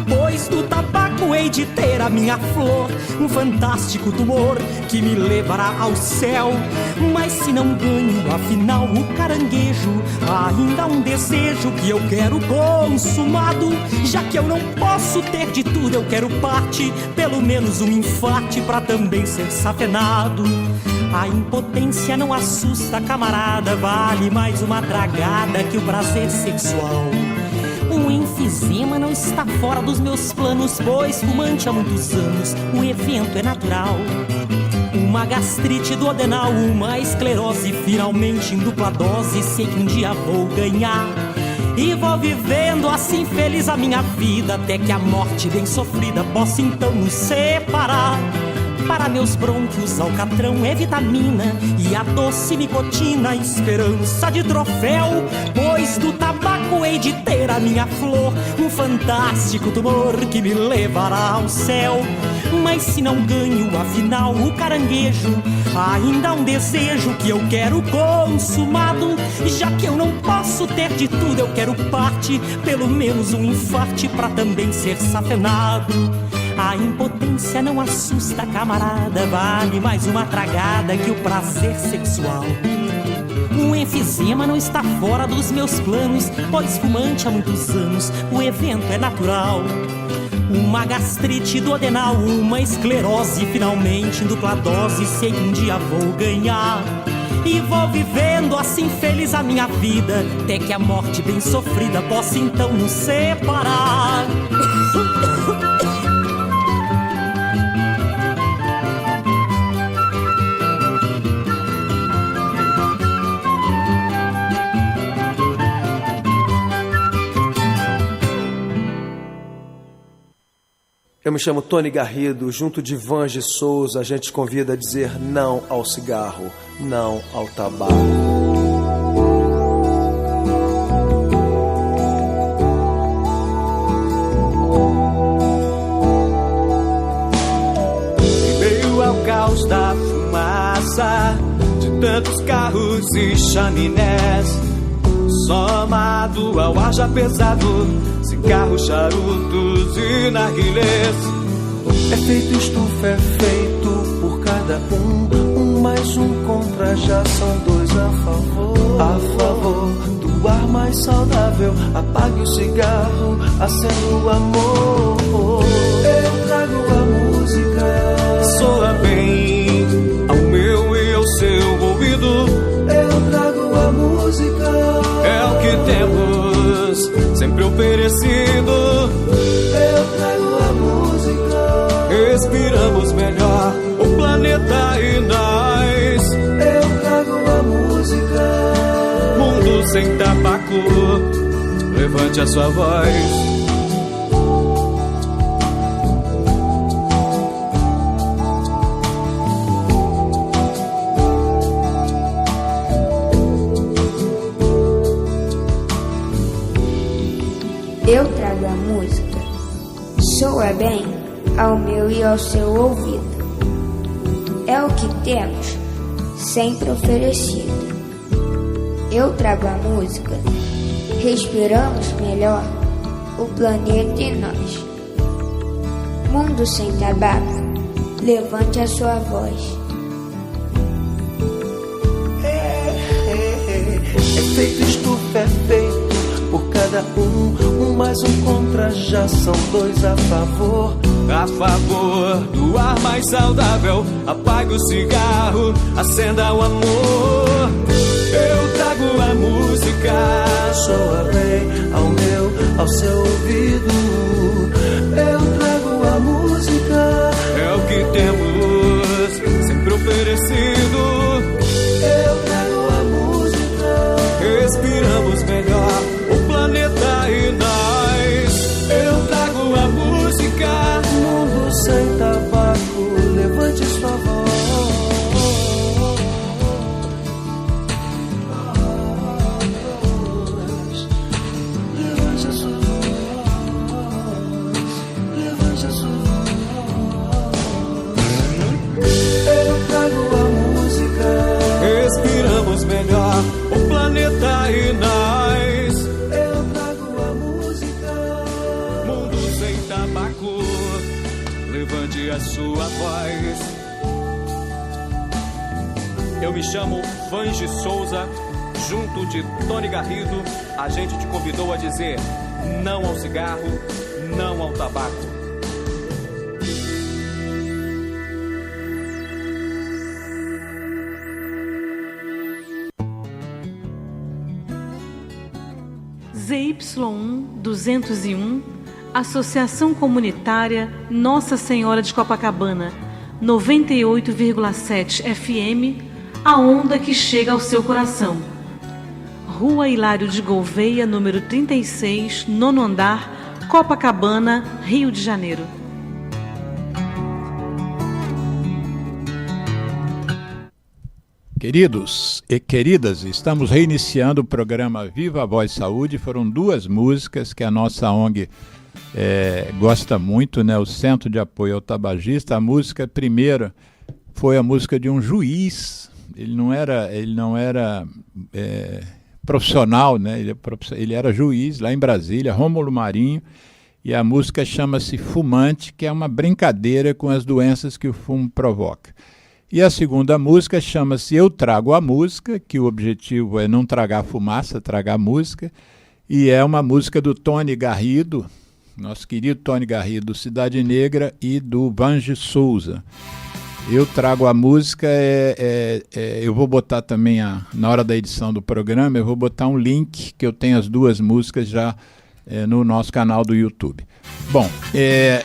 Pois do tabaco hei de ter a minha flor, um fantástico tumor que me levará ao céu. Mas se não ganho, afinal, o caranguejo, ainda há um desejo que eu quero consumado. Já que eu não posso ter de tudo, eu quero parte, pelo menos um infarte pra também ser safenado. A impotência não assusta, camarada, vale mais uma tragada que o prazer sexual. O enfisema não está fora dos meus planos, pois fumante há muitos anos, o evento é natural. Uma gastrite duodenal, uma esclerose, finalmente em dupla dose, sei que um dia vou ganhar. E vou vivendo assim feliz a minha vida, até que a morte bem sofrida possa então nos separar. Para meus brônquios, alcatrão é vitamina, e a doce nicotina, esperança de troféu. Pois do tabaco hei de ter a minha flor, um fantástico tumor que me levará ao céu. Mas se não ganho, afinal, o caranguejo, ainda há um desejo que eu quero consumado. Já que eu não posso ter de tudo, eu quero parte, pelo menos um infarte pra também ser safenado. A impotência não assusta, camarada, vale mais uma tragada que o prazer sexual. Um enfisema não está fora dos meus planos, pois fumante há muitos anos, o evento é natural. Uma gastrite duodenal, uma esclerose, finalmente em dupla dose, sei que um dia vou ganhar. E vou vivendo assim feliz a minha vida, até que a morte bem sofrida possa então nos separar. Eu me chamo Tony Garrido, junto de Vange Souza, a gente convida a dizer não ao cigarro, não ao tabaco. Em meio ao caos da fumaça de tantos carros e chaminés, somado ao ar já pesado, cigarros, charutos e narguilés. É feito estufa, é feito por cada um mais um contra, já são dois a favor. A favor do ar mais saudável, apague o cigarro, acenda o amor. Eu trago a música, soa bem ao meu e ao seu ouvido. Eu trago a música, é o que temos sempre oferecido. Eu trago a música, respiramos melhor o planeta e nós. Eu trago a música, mundo sem tabaco, levante a sua voz. Eu trago a música, soa bem ao meu e ao seu ouvido. É o que temos, sempre oferecido. Eu trago a música, respiramos melhor o planeta e nós. Mundo sem tabaco, levante a sua voz. É feito estufa, é feito por cada um mais um contra, já são dois a favor. A favor do ar mais saudável, apague o cigarro, acenda o amor. Eu trago a música, soa bem ao meu, ao seu ouvido. Eu trago a música, é o que temos sempre oferecido. Eu trago a música, respiramos melhor o planeta e nós. Eu trago a música, mundo sem tabaco, levante sua voz. Levante a sua voz, levante a sua voz. Eu trago a música, respiramos melhor o planeta e nós. Eu trago a música, mundo sem tabaco, levante a sua voz. Eu me chamo Vange Souza, junto de Tony Garrido, a gente te convidou a dizer não ao cigarro, não ao tabaco. ZY1 201, Associação Comunitária Nossa Senhora de Copacabana, 98,7 FM, a onda que chega ao seu coração. Rua Hilário de Gouveia, número 36, nono andar, Copacabana, Rio de Janeiro. Queridos e queridas, estamos reiniciando o programa Viva a Voz Saúde. Foram 2 músicas que a nossa ONG gosta muito, né? O Centro de Apoio ao Tabagista. A música primeira foi a música de um juiz. Ele não era profissional, né? Ele era juiz lá em Brasília, Rômulo Marinho. E a música chama-se Fumante, que é uma brincadeira com as doenças que o fumo provoca. E a segunda música chama-se Eu Trago a Música, que o objetivo é não tragar fumaça, tragar música. E é uma música do Tony Garrido, nosso querido Tony Garrido, do Cidade Negra, e do Vange Souza. Eu Trago a Música, eu vou botar também, na hora da edição do programa, eu vou botar um link que eu tenho as 2 músicas já no nosso canal do YouTube. Bom,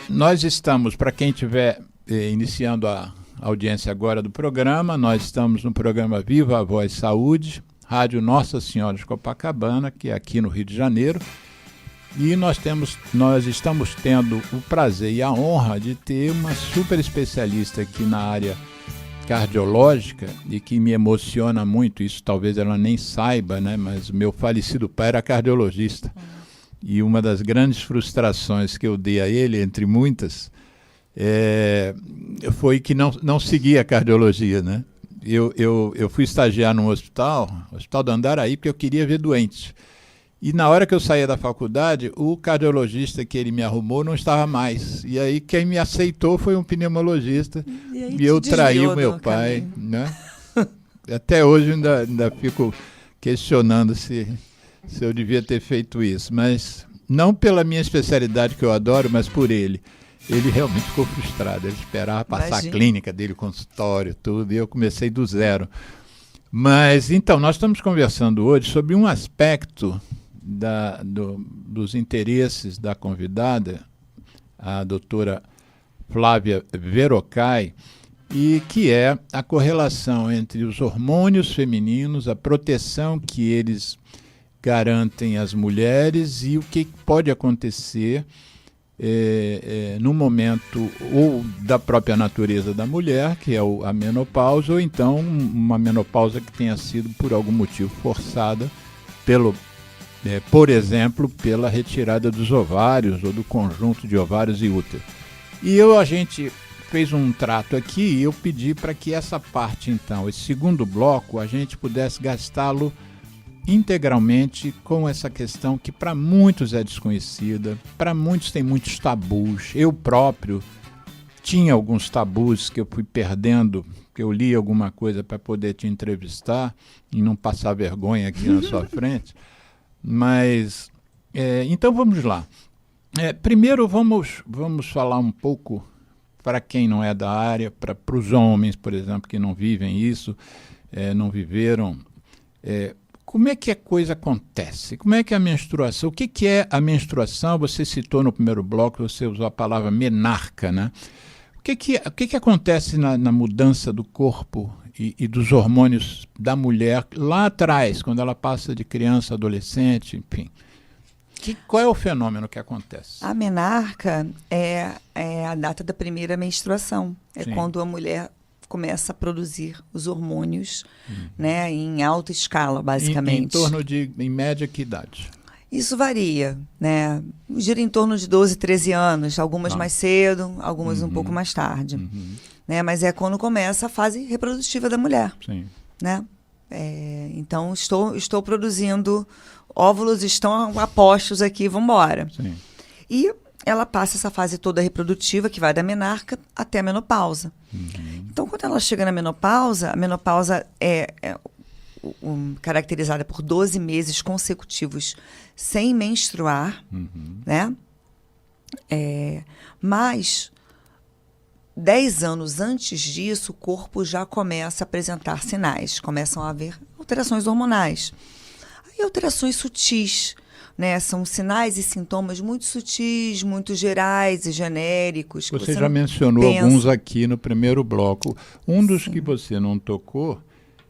nós estamos, para quem estiver iniciando a audiência agora do programa, nós estamos no programa Viva a Voz Saúde, Rádio Nossa Senhora de Copacabana, que é aqui no Rio de Janeiro, e nós estamos tendo o prazer e a honra de ter uma super especialista aqui na área cardiológica e que me emociona muito, isso talvez ela nem saiba, né? Mas meu falecido pai era cardiologista, e uma das grandes frustrações que eu dei a ele, entre muitas, foi que não seguia a cardiologia, né? Eu fui estagiar num hospital do Andaraí, porque eu queria ver doentes. E na hora que eu saía da faculdade, o cardiologista que ele me arrumou não estava mais. E aí quem me aceitou foi um pneumologista. E eu traí o meu pai, né? Até hoje ainda fico questionando se eu devia ter feito isso. Mas não pela minha especialidade, que eu adoro, mas por ele. Ele realmente ficou frustrado, ele esperava passar a clínica dele, o consultório, tudo, e eu comecei do zero. Mas, então, nós estamos conversando hoje sobre um aspecto dos interesses da convidada, a doutora Flávia Verocai, e que é a correlação entre os hormônios femininos, a proteção que eles garantem às mulheres e o que pode acontecer no momento ou da própria natureza da mulher, que é a menopausa, ou então uma menopausa que tenha sido por algum motivo forçada, por exemplo, pela retirada dos ovários ou do conjunto de ovários e útero. E a gente fez um trato aqui e eu pedi para que essa parte, então, esse segundo bloco, a gente pudesse gastá-lo integralmente com essa questão que para muitos é desconhecida, para muitos tem muitos tabus. Eu próprio tinha alguns tabus que eu fui perdendo, que eu li alguma coisa para poder te entrevistar e não passar vergonha aqui na sua frente. Mas, então vamos lá. Primeiro vamos falar um pouco, para quem não é da área, para os homens, por exemplo, que não vivem isso, não viveram. Como é que a coisa acontece? Como é que é a menstruação? O que é a menstruação? Você citou no primeiro bloco, você usou a palavra menarca, né? O que acontece na mudança do corpo e dos hormônios da mulher lá atrás, quando ela passa de criança, adolescente, enfim? Qual é o fenômeno que acontece? A menarca é a data da primeira menstruação. Sim. Quando a mulher começa a produzir os hormônios, né, em alta escala, basicamente. Em torno de, em média, que idade? Isso varia, né? Gira em torno de 12, 13 anos, algumas mais cedo, algumas um pouco mais tarde. Né? Mas é quando começa a fase reprodutiva da mulher. Sim. Né? Então, estou produzindo, óvulos estão a postos aqui, vamos embora. Sim. E ela passa essa fase toda reprodutiva, que vai da menarca até a menopausa. Então, quando ela chega na menopausa, a menopausa é caracterizada por 12 meses consecutivos sem menstruar, né? Mas 10 anos antes disso, o corpo já começa a apresentar sinais, começam a haver alterações hormonais. Aí, alterações sutis, né? São sinais e sintomas muito sutis, muito gerais e genéricos. Você já mencionou alguns aqui no primeiro bloco. Um dos que você não tocou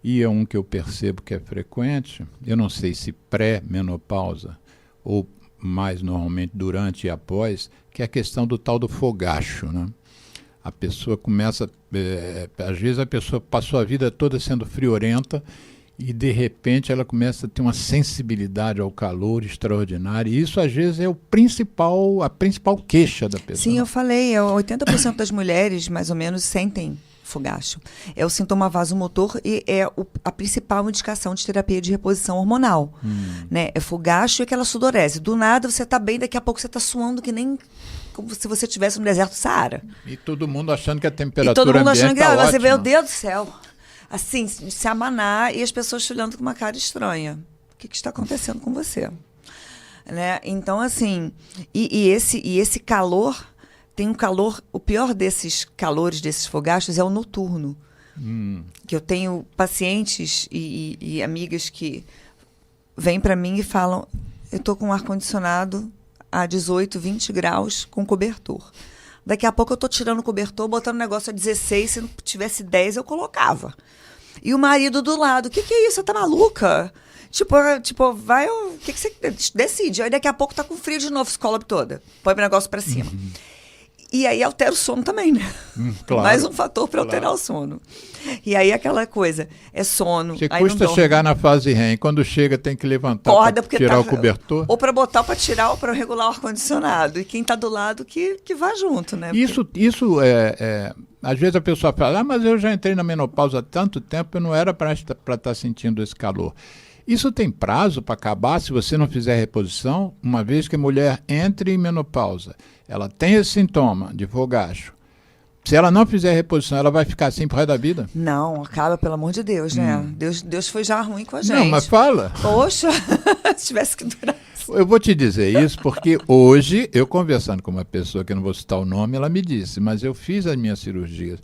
E é um que eu percebo que é frequente, eu não sei se pré-menopausa ou mais normalmente durante e após, que é a questão do tal do fogacho, né? A pessoa começa, às vezes a pessoa passou a vida toda sendo friorenta e de repente ela começa a ter uma sensibilidade ao calor extraordinária, e isso às vezes é a principal queixa da pessoa. Sim, eu falei, 80% das mulheres mais ou menos sentem fogacho. É o sintoma vasomotor e é a principal indicação de terapia de reposição hormonal. Né? É fogacho e aquela sudorese. Do nada você está bem, daqui a pouco você está suando que nem como se você estivesse no deserto do Saara. E todo mundo achando que a temperatura e todo mundo ambiente achando que, tá você vê, ótima. meu Deus do céu. Assim, se amanar e as pessoas te olhando com uma cara estranha. O que está acontecendo com você? Né? Então, assim, e esse calor, tem um calor, o pior desses calores, desses fogachos, é o noturno. Que eu tenho pacientes e amigas que vêm para mim e falam, eu estou com ar-condicionado a 18, 20 graus com cobertor. Daqui a pouco eu estou tirando o cobertor, botando o negócio a 16, se não tivesse 10 eu colocava. E o marido do lado, o que é isso? Você tá maluca? Tipo, vai, o que você decide? Aí daqui a pouco tá com frio de novo, escola toda. Põe o negócio para cima. E aí altera o sono também, né? Claro, Mais um fator para alterar o sono. E aí aquela coisa, é sono. Você aí custa não chegar na fase REM, quando chega tem que levantar corda, para tirar o cobertor. Ou para botar, para tirar, ou para regular o ar-condicionado. E quem está do lado que vá junto, né? Isso às vezes a pessoa fala, mas eu já entrei na menopausa há tanto tempo, eu não era para estar sentindo esse calor. Isso tem prazo para acabar se você não fizer reposição, uma vez que a mulher entre em menopausa. Ela tem esse sintoma de fogacho. Se ela não fizer reposição, ela vai ficar assim pro resto da vida? Não, acaba, pelo amor de Deus, né? Deus foi já ruim com a gente. Não, mas fala. Poxa, se tivesse que durar. Eu vou te dizer isso porque hoje, eu conversando com uma pessoa, que eu não vou citar o nome, ela me disse, mas eu fiz as minhas cirurgias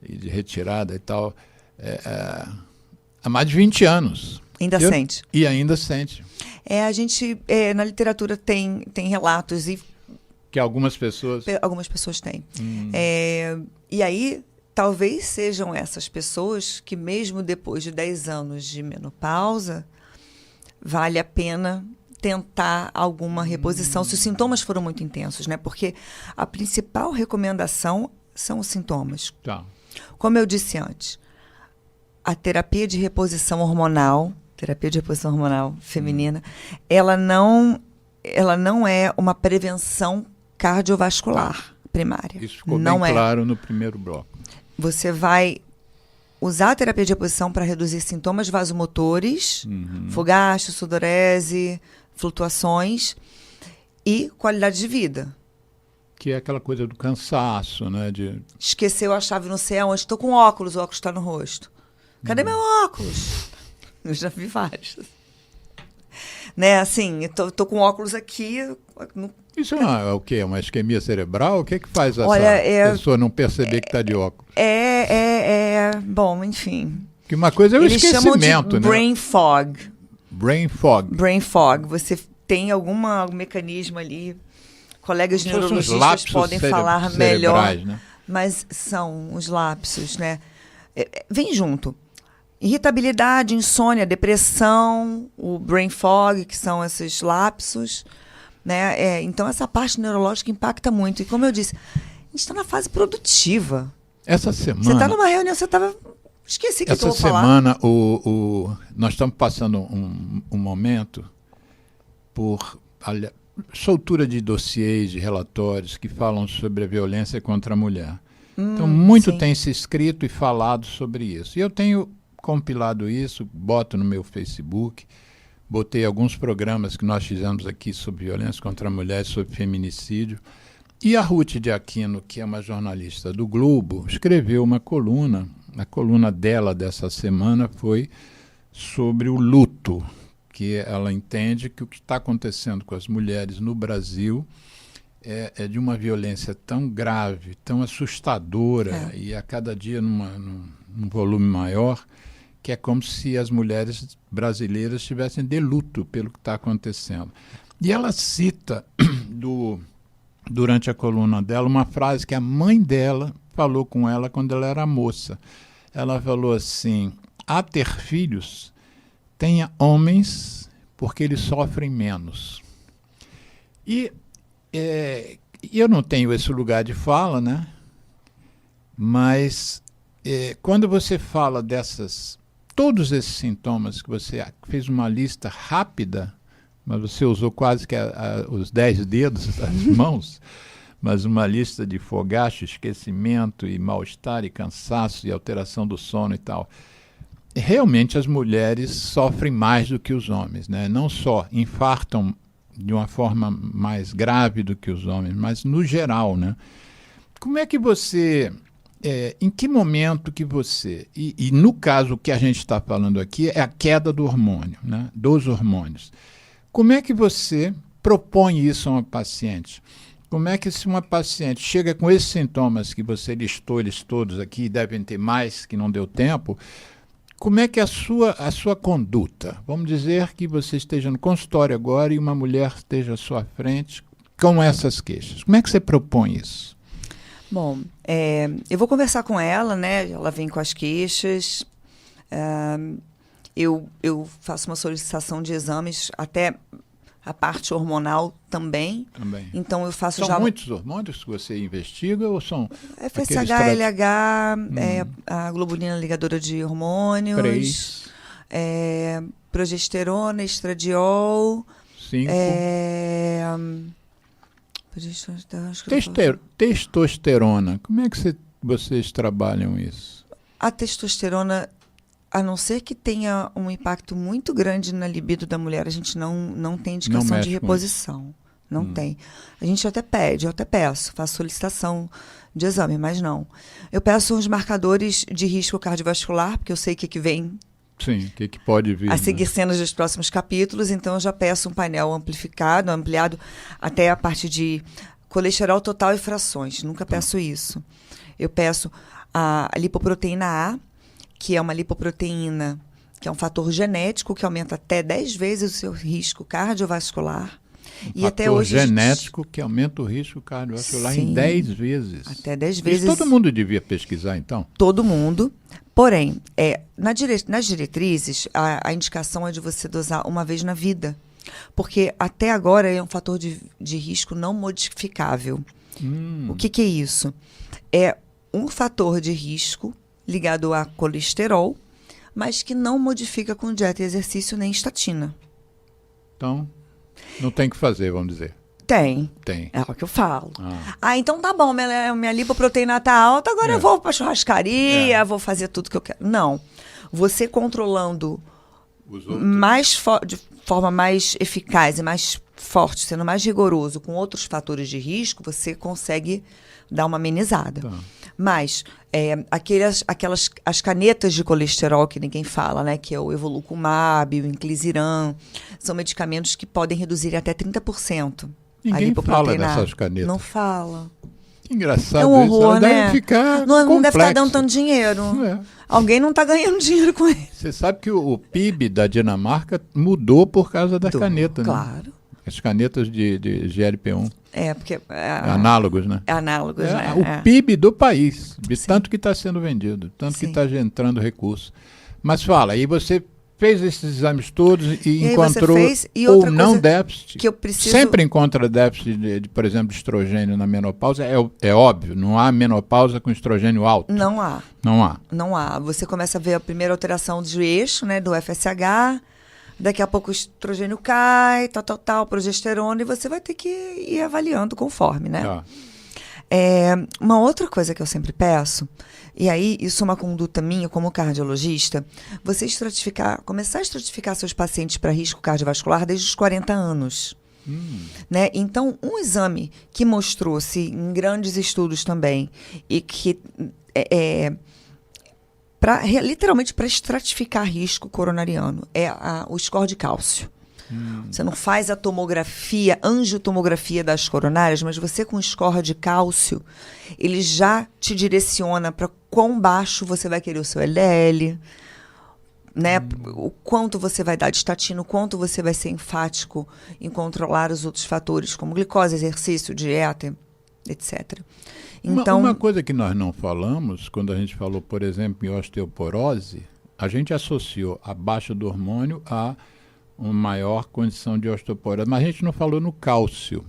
de retirada e tal há mais de 20 anos. Ainda sente. E ainda sente. A gente, na literatura tem relatos e que algumas pessoas têm. E aí, talvez sejam essas pessoas que, mesmo depois de 10 anos de menopausa, vale a pena tentar alguma reposição, se os sintomas foram muito intensos, né? Porque a principal recomendação são os sintomas. Tá. Como eu disse antes, a terapia de reposição hormonal feminina, ela não é uma prevenção cardiovascular primária. Isso ficou não bem claro no primeiro bloco. Você vai usar a terapia de reposição para reduzir sintomas vasomotores, fogacho, sudorese, flutuações e qualidade de vida. Que é aquela coisa do cansaço, né? Esqueceu a chave não sei aonde. Estou com óculos, o óculos está no rosto. Cadê meu óculos? Eu já vi vários. Né, assim, tô com óculos aqui. Isso é o quê? Uma isquemia cerebral? O que faz essa pessoa não perceber que está de óculos? Bom, enfim. Que uma coisa é o Eles esquecimento, chamam de brain fog. Brain fog. Brain fog. Você tem algum mecanismo ali. Colegas neurologistas podem falar melhor. Né? Mas são os lapsos, né? Vem junto. Irritabilidade, insônia, depressão, o brain fog, que são esses lapsos, né? Então, essa parte neurológica impacta muito. E, como eu disse, a gente está na fase produtiva. Essa semana... Você está numa reunião, você estava... Esqueci que eu vou falar. Essa semana, nós estamos passando um momento por soltura de dossiês, de relatórios que falam sobre a violência contra a mulher. Então, muito tem se escrito e falado sobre isso. E eu tenho compilado isso, boto no meu Facebook, botei alguns programas que nós fizemos aqui sobre violência contra a mulher, sobre feminicídio. E a Ruth de Aquino, que é uma jornalista do Globo, escreveu uma coluna. A coluna dela dessa semana foi sobre o luto, que ela entende que o que está acontecendo com as mulheres no Brasil é de uma violência tão grave, tão assustadora, e a cada dia num volume maior, que é como se as mulheres brasileiras estivessem de luto pelo que está acontecendo. E ela cita, durante a coluna dela, uma frase que a mãe dela falou com ela quando ela era moça. Ela falou assim, a ter filhos, tenha homens, porque eles sofrem menos. E eu não tenho esse lugar de fala, né? Mas quando você fala todos esses sintomas que você fez uma lista rápida, mas você usou quase que os 10 dedos das mãos, mas uma lista de fogacho, esquecimento e mal-estar e cansaço e alteração do sono e tal. Realmente as mulheres sofrem mais do que os homens, né? Não só infartam de uma forma mais grave do que os homens, mas no geral, né? Como é que você... em que momento que você... E no caso, o que a gente está falando aqui é a queda do hormônio, né? Dos hormônios. Como é que você propõe isso a uma paciente? Como é que se uma paciente chega com esses sintomas que você listou eles todos aqui, devem ter mais que não deu tempo, como é que a sua conduta? Vamos dizer que você esteja no consultório agora e uma mulher esteja à sua frente com essas queixas. Como é que você propõe isso? Bom, eu vou conversar com ela, né? Ela vem com as queixas. Eu faço uma solicitação de exames, até a parte hormonal também. Então eu faço São muitos hormônios que você investiga ou são... FSH, LH, a globulina ligadora de hormônios, progesterona, estradiol, 5. Testosterona, como é que vocês trabalham isso? A testosterona, a não ser que tenha um impacto muito grande na libido da mulher, a gente não tem indicação de reposição. Não tem. A gente até pede, eu até peço, faço solicitação de exame, mas não. Eu peço uns marcadores de risco cardiovascular, porque eu sei que vem... Sim, o que pode vir. A seguir cenas dos próximos capítulos, então eu já peço um painel ampliado, até a parte de colesterol total e frações. Nunca peço isso. Eu peço a lipoproteína A, que é uma lipoproteína, que é um fator genético que aumenta até 10 vezes o seu risco cardiovascular. E até hoje genético que aumenta o risco cardiovascular em 10 vezes. Até 10 vezes. Isso todo mundo devia pesquisar, então? Todo mundo. Porém, nas diretrizes, a indicação é de você dosar uma vez na vida. Porque até agora é um fator de risco não modificável. O que é isso? É um fator de risco ligado a colesterol, mas que não modifica com dieta e exercício nem estatina. Então, não tem que fazer, vamos dizer. Tem. É o que eu falo. Então tá bom, minha lipoproteína tá alta, agora eu vou pra churrascaria, vou fazer tudo que eu quero. Não. Você controlando de forma mais eficaz e mais forte, sendo mais rigoroso com outros fatores de risco, você consegue dar uma amenizada. Tá. Mas as canetas de colesterol que ninguém fala, né, que é o Evolucumab, o Inclisiran, são medicamentos que podem reduzir até 30%. Ninguém fala dessas canetas. Não fala. Engraçado. É um horror, isso. né? Deve ficar não deve estar dando tanto dinheiro. Alguém não está ganhando dinheiro com ele. Você sabe que o PIB da Dinamarca mudou por causa da caneta, né? Claro. As canetas de GLP-1. Porque... análogos, né? Análogos, né? O PIB do país, de tanto que está sendo vendido, tanto que está entrando recurso. Mas fala, aí você fez esses exames todos e encontrou ou não déficit. Que eu preciso... Sempre encontra déficit, por exemplo, de estrogênio na menopausa. É óbvio, não há menopausa com estrogênio alto. Não há. Não há. Você começa a ver a primeira alteração do eixo, né, do FSH, daqui a pouco o estrogênio cai, tal, progesterona, e você vai ter que ir avaliando conforme, né? Uma outra coisa que eu sempre peço, e aí isso é uma conduta minha como cardiologista, você começar a estratificar seus pacientes para risco cardiovascular desde os 40 anos. Né? Então, um exame que mostrou-se em grandes estudos também, e que literalmente para estratificar risco coronariano, é o score de cálcio. Você não faz a angiotomografia das coronárias, mas você com o score de cálcio, ele já te direciona para quão baixo você vai querer o seu LDL, né? O quanto você vai dar de estatina, o quanto você vai ser enfático em controlar os outros fatores, como glicose, exercício, dieta, etc. Então, uma coisa que nós não falamos, quando a gente falou, por exemplo, em osteoporose, a gente associou a baixa do hormônio a uma maior condição de osteoporose, mas a gente não falou no cálcio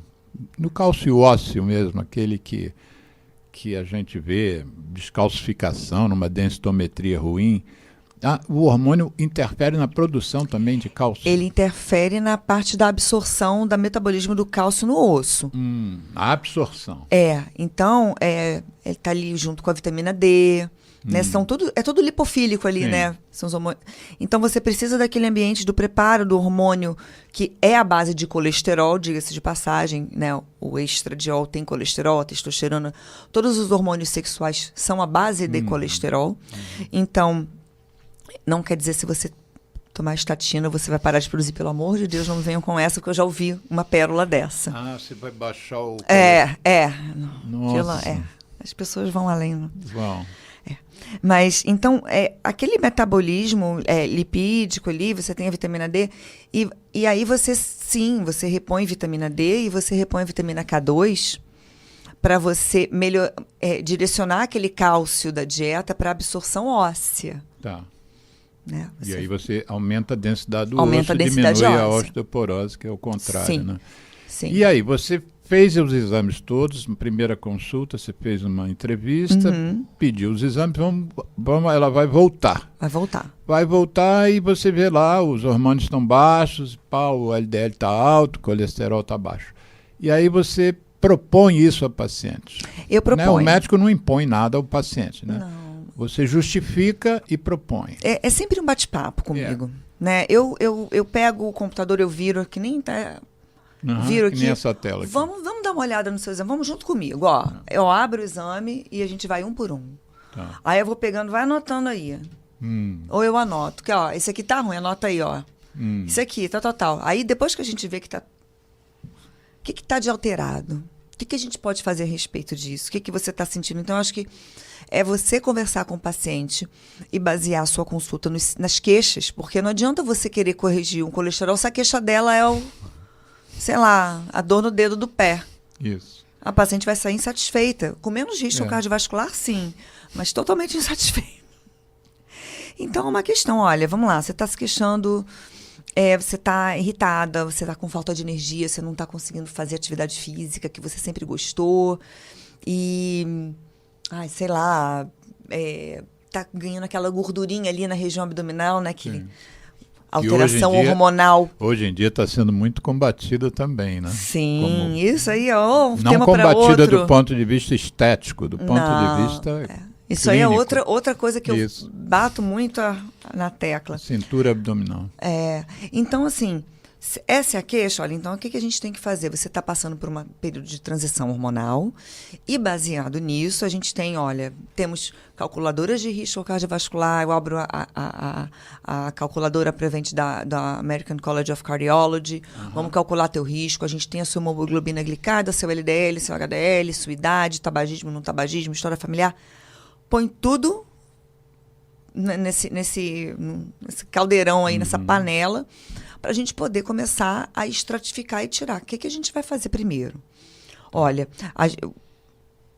ósseo mesmo, aquele que a gente vê descalcificação numa densitometria ruim. O hormônio interfere na produção também de cálcio? Ele interfere na parte da absorção, do metabolismo do cálcio no osso. A absorção. Então, ele está ali junto com a vitamina D, né? É tudo lipofílico ali, Sim. né? São os hormônios. Então, você precisa daquele ambiente do preparo do hormônio, que é a base de colesterol, diga-se de passagem, né? O estradiol tem colesterol, a testosterona. Todos os hormônios sexuais são a base de colesterol. Então, não quer dizer se você tomar estatina, você vai parar de produzir. Pelo amor de Deus, não me venham com essa, porque eu já ouvi uma pérola dessa. Você vai baixar o... Nossa. As pessoas vão além. Não? Vão. Mas, então, aquele metabolismo lipídico ali, você tem a vitamina D, e aí você repõe vitamina D e você repõe a vitamina K2 para você direcionar aquele cálcio da dieta para absorção óssea. Tá. Né? E aí você aumenta a densidade do Aumenta osso a densidade diminui a óssea. osteoporose, que é o contrário, Sim. né? Sim. E aí, você fez os exames todos, na primeira consulta, você fez uma entrevista, pediu os exames, ela vai voltar. Vai voltar e você vê lá, os hormônios estão baixos, o LDL está alto, o colesterol está baixo. E aí você propõe isso a paciente. Eu proponho. Né? O médico não impõe nada ao paciente, né? Não. Você justifica e propõe. É sempre um bate-papo comigo. Né? Eu pego o computador, eu viro, que nem tá... Viro aqui. Nem essa tela aqui. Vamos dar uma olhada no seu exame. Vamos junto comigo. Ó, eu abro o exame e a gente vai um por um. Tá. Aí eu vou pegando, vai anotando aí. Ou eu anoto. Que, ó, esse aqui tá ruim, anota aí, ó. Isso aqui, tal. Aí depois que a gente vê que tá... O que tá de alterado? O que a gente pode fazer a respeito disso? O que você tá sentindo? Então, eu acho que é você conversar com o paciente e basear a sua consulta nas queixas, porque não adianta você querer corrigir um colesterol se a queixa dela é a dor no dedo do pé. Isso. A paciente vai sair insatisfeita. Com menos risco cardiovascular, sim, mas totalmente insatisfeita. Então, é uma questão, olha, vamos lá, você está se queixando, você está irritada, você está com falta de energia, você não está conseguindo fazer atividade física que você sempre gostou, e, tá ganhando aquela gordurinha ali na região abdominal, né, alteração hormonal. Hoje em dia está sendo muito combatida também, né? Sim, isso aí é um não tema para outro. Não combatida do ponto de vista estético, do ponto de vista Isso clínico. aí é outra coisa que eu bato muito na tecla. Cintura abdominal. Então, assim, essa é a queixa, olha, então o que a gente tem que fazer? Você está passando por um período de transição hormonal e, baseado nisso, a gente temos calculadoras de risco cardiovascular. Eu abro a calculadora Prevent da American College of Cardiology. Vamos calcular teu risco. A gente tem a sua hemoglobina glicada, seu LDL, seu HDL, sua idade, tabagismo, não tabagismo, história familiar. Põe tudo nesse caldeirão aí, nessa panela, para a gente poder começar a estratificar e tirar. O que a gente vai fazer primeiro? Olha,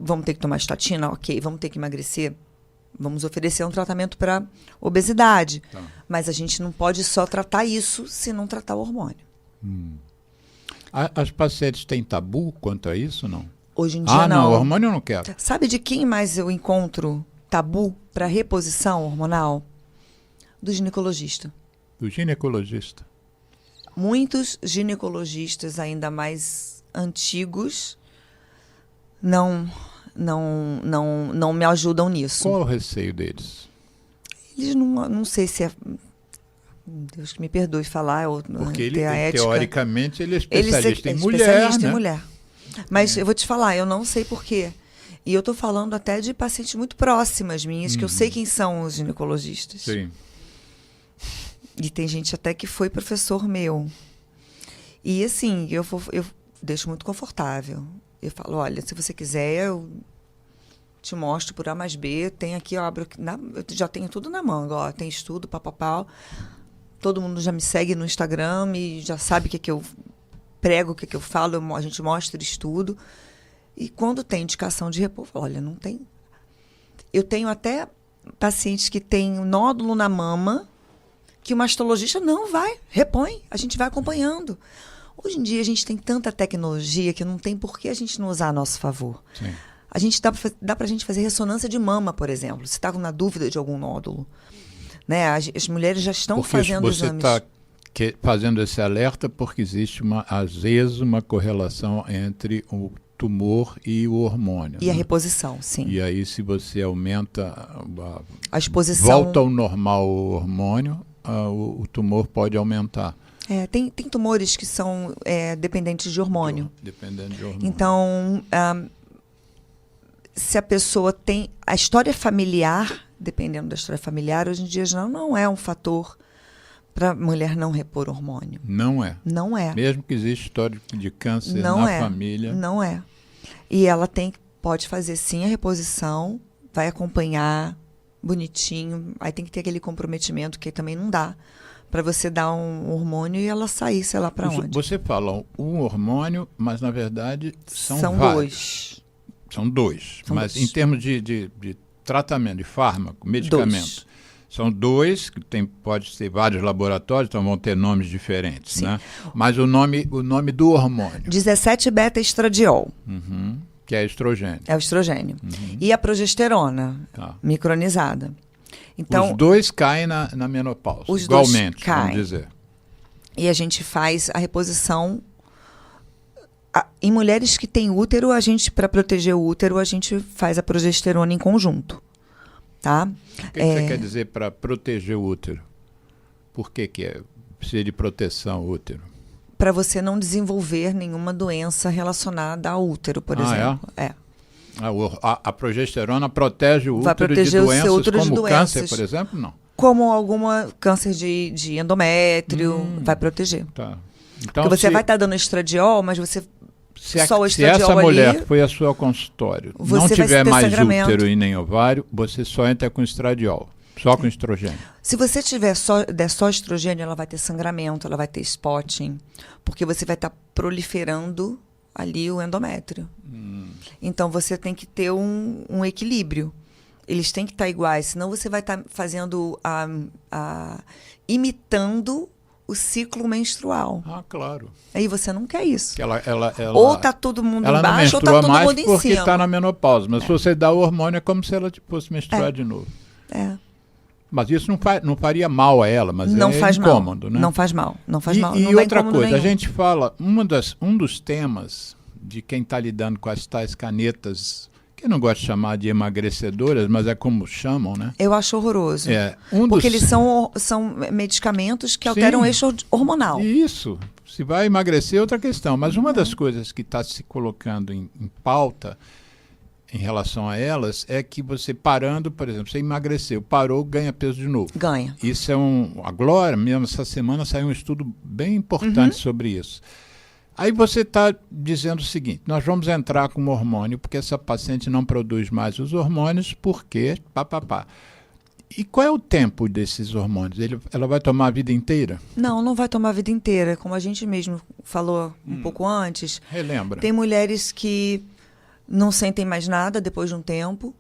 vamos ter que tomar estatina? Ok. Vamos ter que emagrecer? Vamos oferecer um tratamento para obesidade. Tá. Mas a gente não pode só tratar isso se não tratar o hormônio. As pacientes têm tabu quanto a isso, não? Hoje em dia, não. O hormônio eu não quero. Sabe de quem mais eu encontro tabu para reposição hormonal? Do ginecologista. Do ginecologista. Muitos ginecologistas, ainda mais antigos, não me ajudam nisso. Qual é o receio deles? Eles não sei se é... Deus que me perdoe falar. Porque ele, ética. teoricamente, ele é especialista em mulher, especialista né? em mulher. Mas eu vou te falar, eu não sei por quê. E eu estou falando até de pacientes muito próximas minhas, que eu sei quem são os ginecologistas. Sim. E tem gente até que foi professor meu. E assim, eu deixo muito confortável. Eu falo, olha, se você quiser, eu te mostro por A mais B. Tem aqui, eu já tenho tudo na mão. Ó, tem estudo, papapá. Todo mundo já me segue no Instagram e já sabe o que eu prego, o que eu falo. A gente mostra estudo. E quando tem indicação de repouso, olha, não tem. Eu tenho até pacientes que têm um nódulo na mama que o mastologista não vai, repõe, a gente vai acompanhando. Hoje em dia a gente tem tanta tecnologia que não tem por que a gente não usar a nosso favor. Sim. A gente dá pra gente fazer ressonância de mama, por exemplo, se está na dúvida de algum nódulo. Né? As mulheres já estão fazendo exames. Você está fazendo esse alerta porque existe, às vezes, uma correlação entre o tumor e o hormônio. E a reposição, sim. E aí, se você aumenta a exposição, volta ao normal o hormônio, o tumor pode aumentar. Tem tumores que são dependentes de hormônio. Dependendo de hormônio. Então, se a pessoa tem a história familiar, dependendo da história familiar, hoje em dia já não é um fator para a mulher não repor hormônio. Não é. Não é. Mesmo que exista história de câncer não na é. família. Não é. E ela pode fazer sim a reposição, vai acompanhar bonitinho, aí tem que ter aquele comprometimento que também não dá para você dar um hormônio e ela sair, sei lá para onde. Você fala um hormônio, mas na verdade são vários. São dois. Mas dois. Em termos de tratamento, de fármaco, medicamento, são dois, que pode ter vários laboratórios, então vão ter nomes diferentes, né? Mas o nome do hormônio. 17-beta-estradiol. Que é estrogênio. É o estrogênio. E a progesterona, micronizada. Então, os dois caem na menopausa, os igualmente, dois caem. vamos dizer. E a gente faz a reposição. Em mulheres que têm útero, para proteger o útero, a gente faz a progesterona em conjunto. Tá? O que você quer dizer para proteger o útero? Por que precisa de proteção o útero? Para você não desenvolver nenhuma doença relacionada ao útero, por exemplo. A progesterona protege o Vai útero proteger de doenças o seu útero como de doenças. câncer, por exemplo? Não. Como alguma câncer de endométrio, vai proteger. Tá. Então, porque você vai estar dando estradiol, mas você se só o essa estradiol mulher ali, foi ao seu consultório, você não vai tiver ter mais sangramento. útero e nem ovário, você só entra com estradiol, só com estrogênio. Se você der só estrogênio, ela vai ter sangramento, ela vai ter spotting, porque você vai estar proliferando ali o endométrio. Então você tem que ter um equilíbrio. Eles têm que estar iguais, senão você vai estar fazendo imitando o ciclo menstrual. Claro. Aí você não quer isso. Ela ou tá todo mundo embaixo, ou tá todo mais mundo em porque cima. está na menopausa. Mas se você dá o hormônio, é como se ela fosse menstruar de novo. Mas isso não faria mal a ela, mas não faz incômodo, mal. né? Não faz mal. Não faz mal. E Não dá outra incômodo coisa, nenhum. a gente fala, um dos temas de quem está lidando com as tais canetas, que eu não gosto de chamar de emagrecedoras, mas é como chamam, né? Eu acho horroroso. Porque eles são medicamentos que alteram o eixo hormonal. Isso. Se vai emagrecer é outra questão. Mas uma das coisas que está se colocando em pauta em relação a elas é que você parando, por exemplo, você emagreceu, parou, ganha peso de novo. Ganha. Isso é agora mesmo, essa semana saiu um estudo bem importante sobre isso. Aí você está dizendo o seguinte, nós vamos entrar com um hormônio, porque essa paciente não produz mais os hormônios, porque E qual é o tempo desses hormônios? Ela vai tomar a vida inteira? Não vai tomar a vida inteira. Como a gente mesmo falou um pouco antes. Relembra. Tem mulheres que não sentem mais nada depois de um tempo.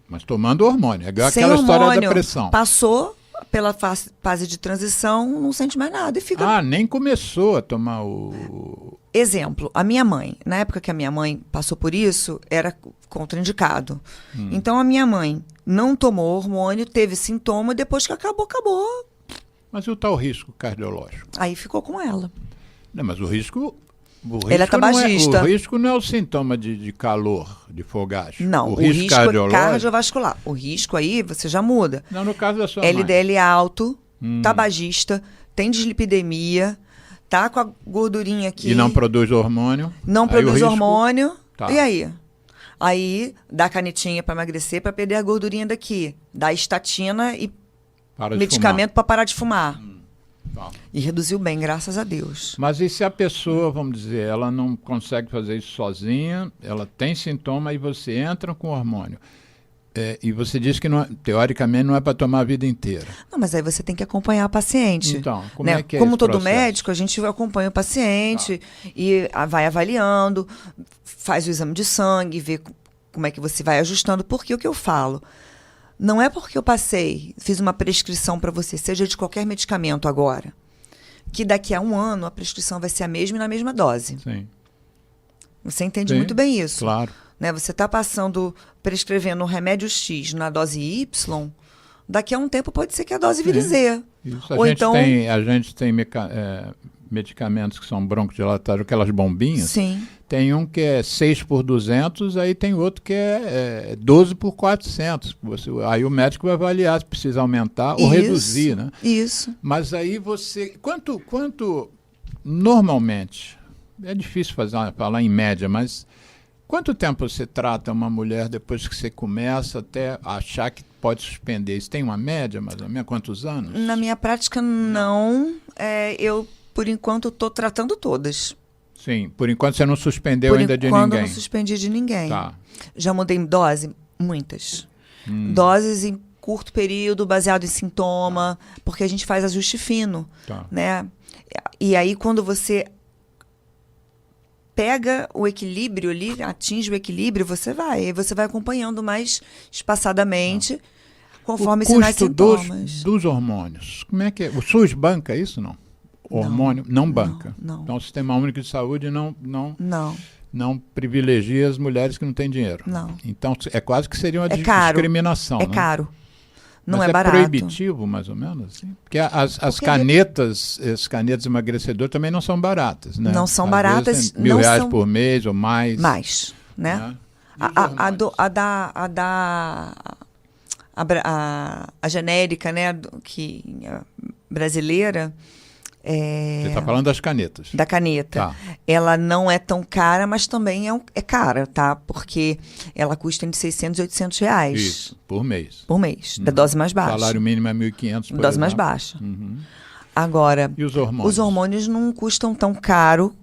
Mas tomando hormônio. É igual Sem aquela história hormônio, da pressão. Passou pela fase de transição, não sente mais nada e fica... Nem começou a tomar o... Exemplo, a minha mãe, na época que a minha mãe passou por isso, era contraindicado. Então a minha mãe não tomou hormônio, teve sintoma, depois que acabou. Mas e o tal risco cardiológico? Aí ficou com ela. Não, mas o risco Ela é tabagista. O risco não é o sintoma de calor, de fogagem. Não, o risco cardiológico... é cardiovascular. O risco aí, você já muda. Não, no caso da sua mãe. LDL alto, tabagista, tem dislipidemia, tá com a gordurinha aqui. E não produz hormônio. Não produz hormônio. Tá. E aí? Aí, dá canetinha para emagrecer, para perder a gordurinha daqui. Dá estatina e medicamento para parar de fumar. Tá. E reduziu bem, graças a Deus. Mas e se a pessoa, vamos dizer, ela não consegue fazer isso sozinha, ela tem sintoma e você entra com hormônio. E você diz que, teoricamente, não é para tomar a vida inteira. Não, mas aí você tem que acompanhar a paciente. Então, como né? é que é Como esse todo processo? médico, a gente acompanha o paciente e vai avaliando, faz o exame de sangue, vê como é que você vai ajustando. Porque o que eu falo, Não é porque eu fiz uma prescrição para você, seja de qualquer medicamento agora, que daqui a 1 ano a prescrição vai ser a mesma e na mesma dose. Sim. Você entende Sim, muito bem isso. Claro. Né? Você está prescrevendo um remédio X na dose Y, daqui a um tempo pode ser que a dose vire Z. Isso. Ou então... A gente tem medicamentos que são broncodilatórios, aquelas bombinhas. Sim. Tem um que é 6 por 200, aí tem outro que é 12 por 400. Aí o médico vai avaliar se precisa aumentar ou reduzir, né? Isso. Mas aí você... Quanto normalmente, é difícil falar em média, mas quanto tempo você trata uma mulher depois que você começa até achar que pode suspender? Isso tem uma média, mais ou menos? Quantos anos? Na minha prática, não. Eu, por enquanto, estou tratando todas. Sim, por enquanto você não suspendeu ainda de ninguém. Por enquanto eu não suspendi de ninguém. Tá. Já mudei dose? Muitas. Doses em curto período, baseado em sintoma, porque a gente faz ajuste fino. Tá. Né? E aí, quando você pega o equilíbrio ali, atinge o equilíbrio, você vai acompanhando mais espaçadamente, conforme sinais e sintomas. Dos hormônios, como é que é? O SUS banca isso, não? O hormônio não banca. Não. Então o Sistema Único de Saúde não privilegia as mulheres que não têm dinheiro. Não. Então é quase que seria uma discriminação. É né? caro. Não Mas é barato. Proibitivo, mais ou menos? Assim? Porque as canetas emagrecedor também não são baratas, né? Não são Às baratas. vezes tem R$1.000 por mês ou mais. Mais, né? A genérica, né, brasileira... Você está falando das canetas. Da caneta. Tá. Ela não é tão cara, mas também é cara, tá? Porque ela custa entre R$600 e R$800. Isso, por mês. Por mês, da dose mais baixa. O salário mínimo é R$1.500 por dose mais exemplo. baixa. Uhum. Agora, e os hormônios? Os hormônios não custam tão caro,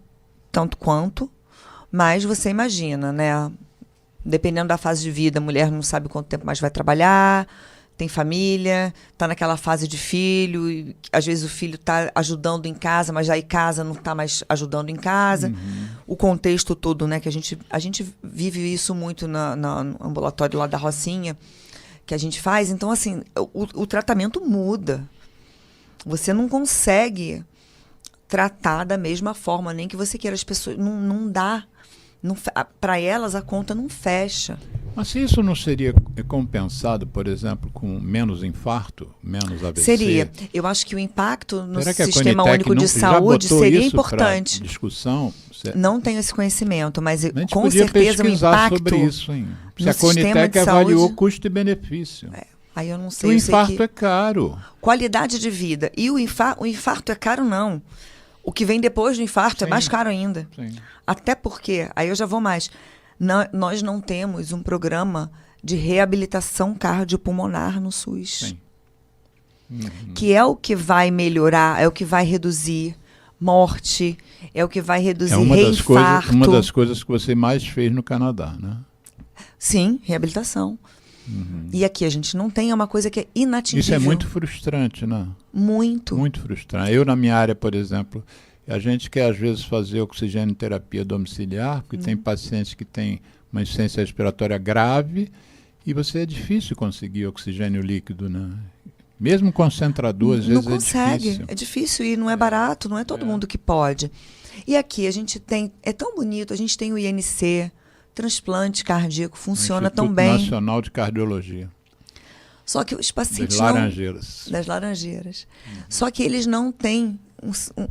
tanto quanto, mas você imagina, né? Dependendo da fase de vida, a mulher não sabe quanto tempo mais vai trabalhar, tem família, está naquela fase de filho, e às vezes o filho está ajudando em casa, mas aí casa não está mais ajudando em casa. Uhum. O contexto todo, né? Que a gente vive isso muito no ambulatório lá da Rocinha, que a gente faz. Então, assim, o tratamento muda. Você não consegue tratar da mesma forma, nem que você queira. As pessoas, não dá. Para elas, a conta não fecha. Mas se isso não seria compensado, por exemplo, com menos infarto, menos AVC? Seria. Eu acho que o impacto no Sistema Conitec Único de Saúde seria importante. Discussão? Não tenho esse conhecimento, mas com podia certeza o impacto sobre isso, hein? Se no a Conitec avaliou custo e benefício. Aí eu não sei. O infarto é caro. Qualidade de vida. E o infarto é caro, não. O que vem depois do infarto é mais caro ainda. Sim. Até porque, aí eu já vou mais, nós não temos um programa de reabilitação cardiopulmonar no SUS. Sim. Uhum. Que é o que vai melhorar, é o que vai reduzir morte, é o que vai reduzir reinfarto. Uma das coisas que você mais fez no Canadá, né? Sim, reabilitação. Uhum. E aqui a gente não tem, é uma coisa que é inatingível. Isso é muito frustrante, né? Muito. Muito frustrante. Eu, na minha área, por exemplo, a gente quer às vezes fazer oxigênio terapia domiciliar, porque tem pacientes que têm uma insuficiência respiratória grave e é difícil conseguir oxigênio líquido, né? Mesmo concentrador, às vezes não consegue. É difícil. É difícil e não é barato, não é todo mundo que pode. E aqui a gente tem, é tão bonito, a gente tem o INC, transplante cardíaco, funciona tão bem. Instituto Nacional de Cardiologia. Só que os pacientes das Laranjeiras. Só que eles não têm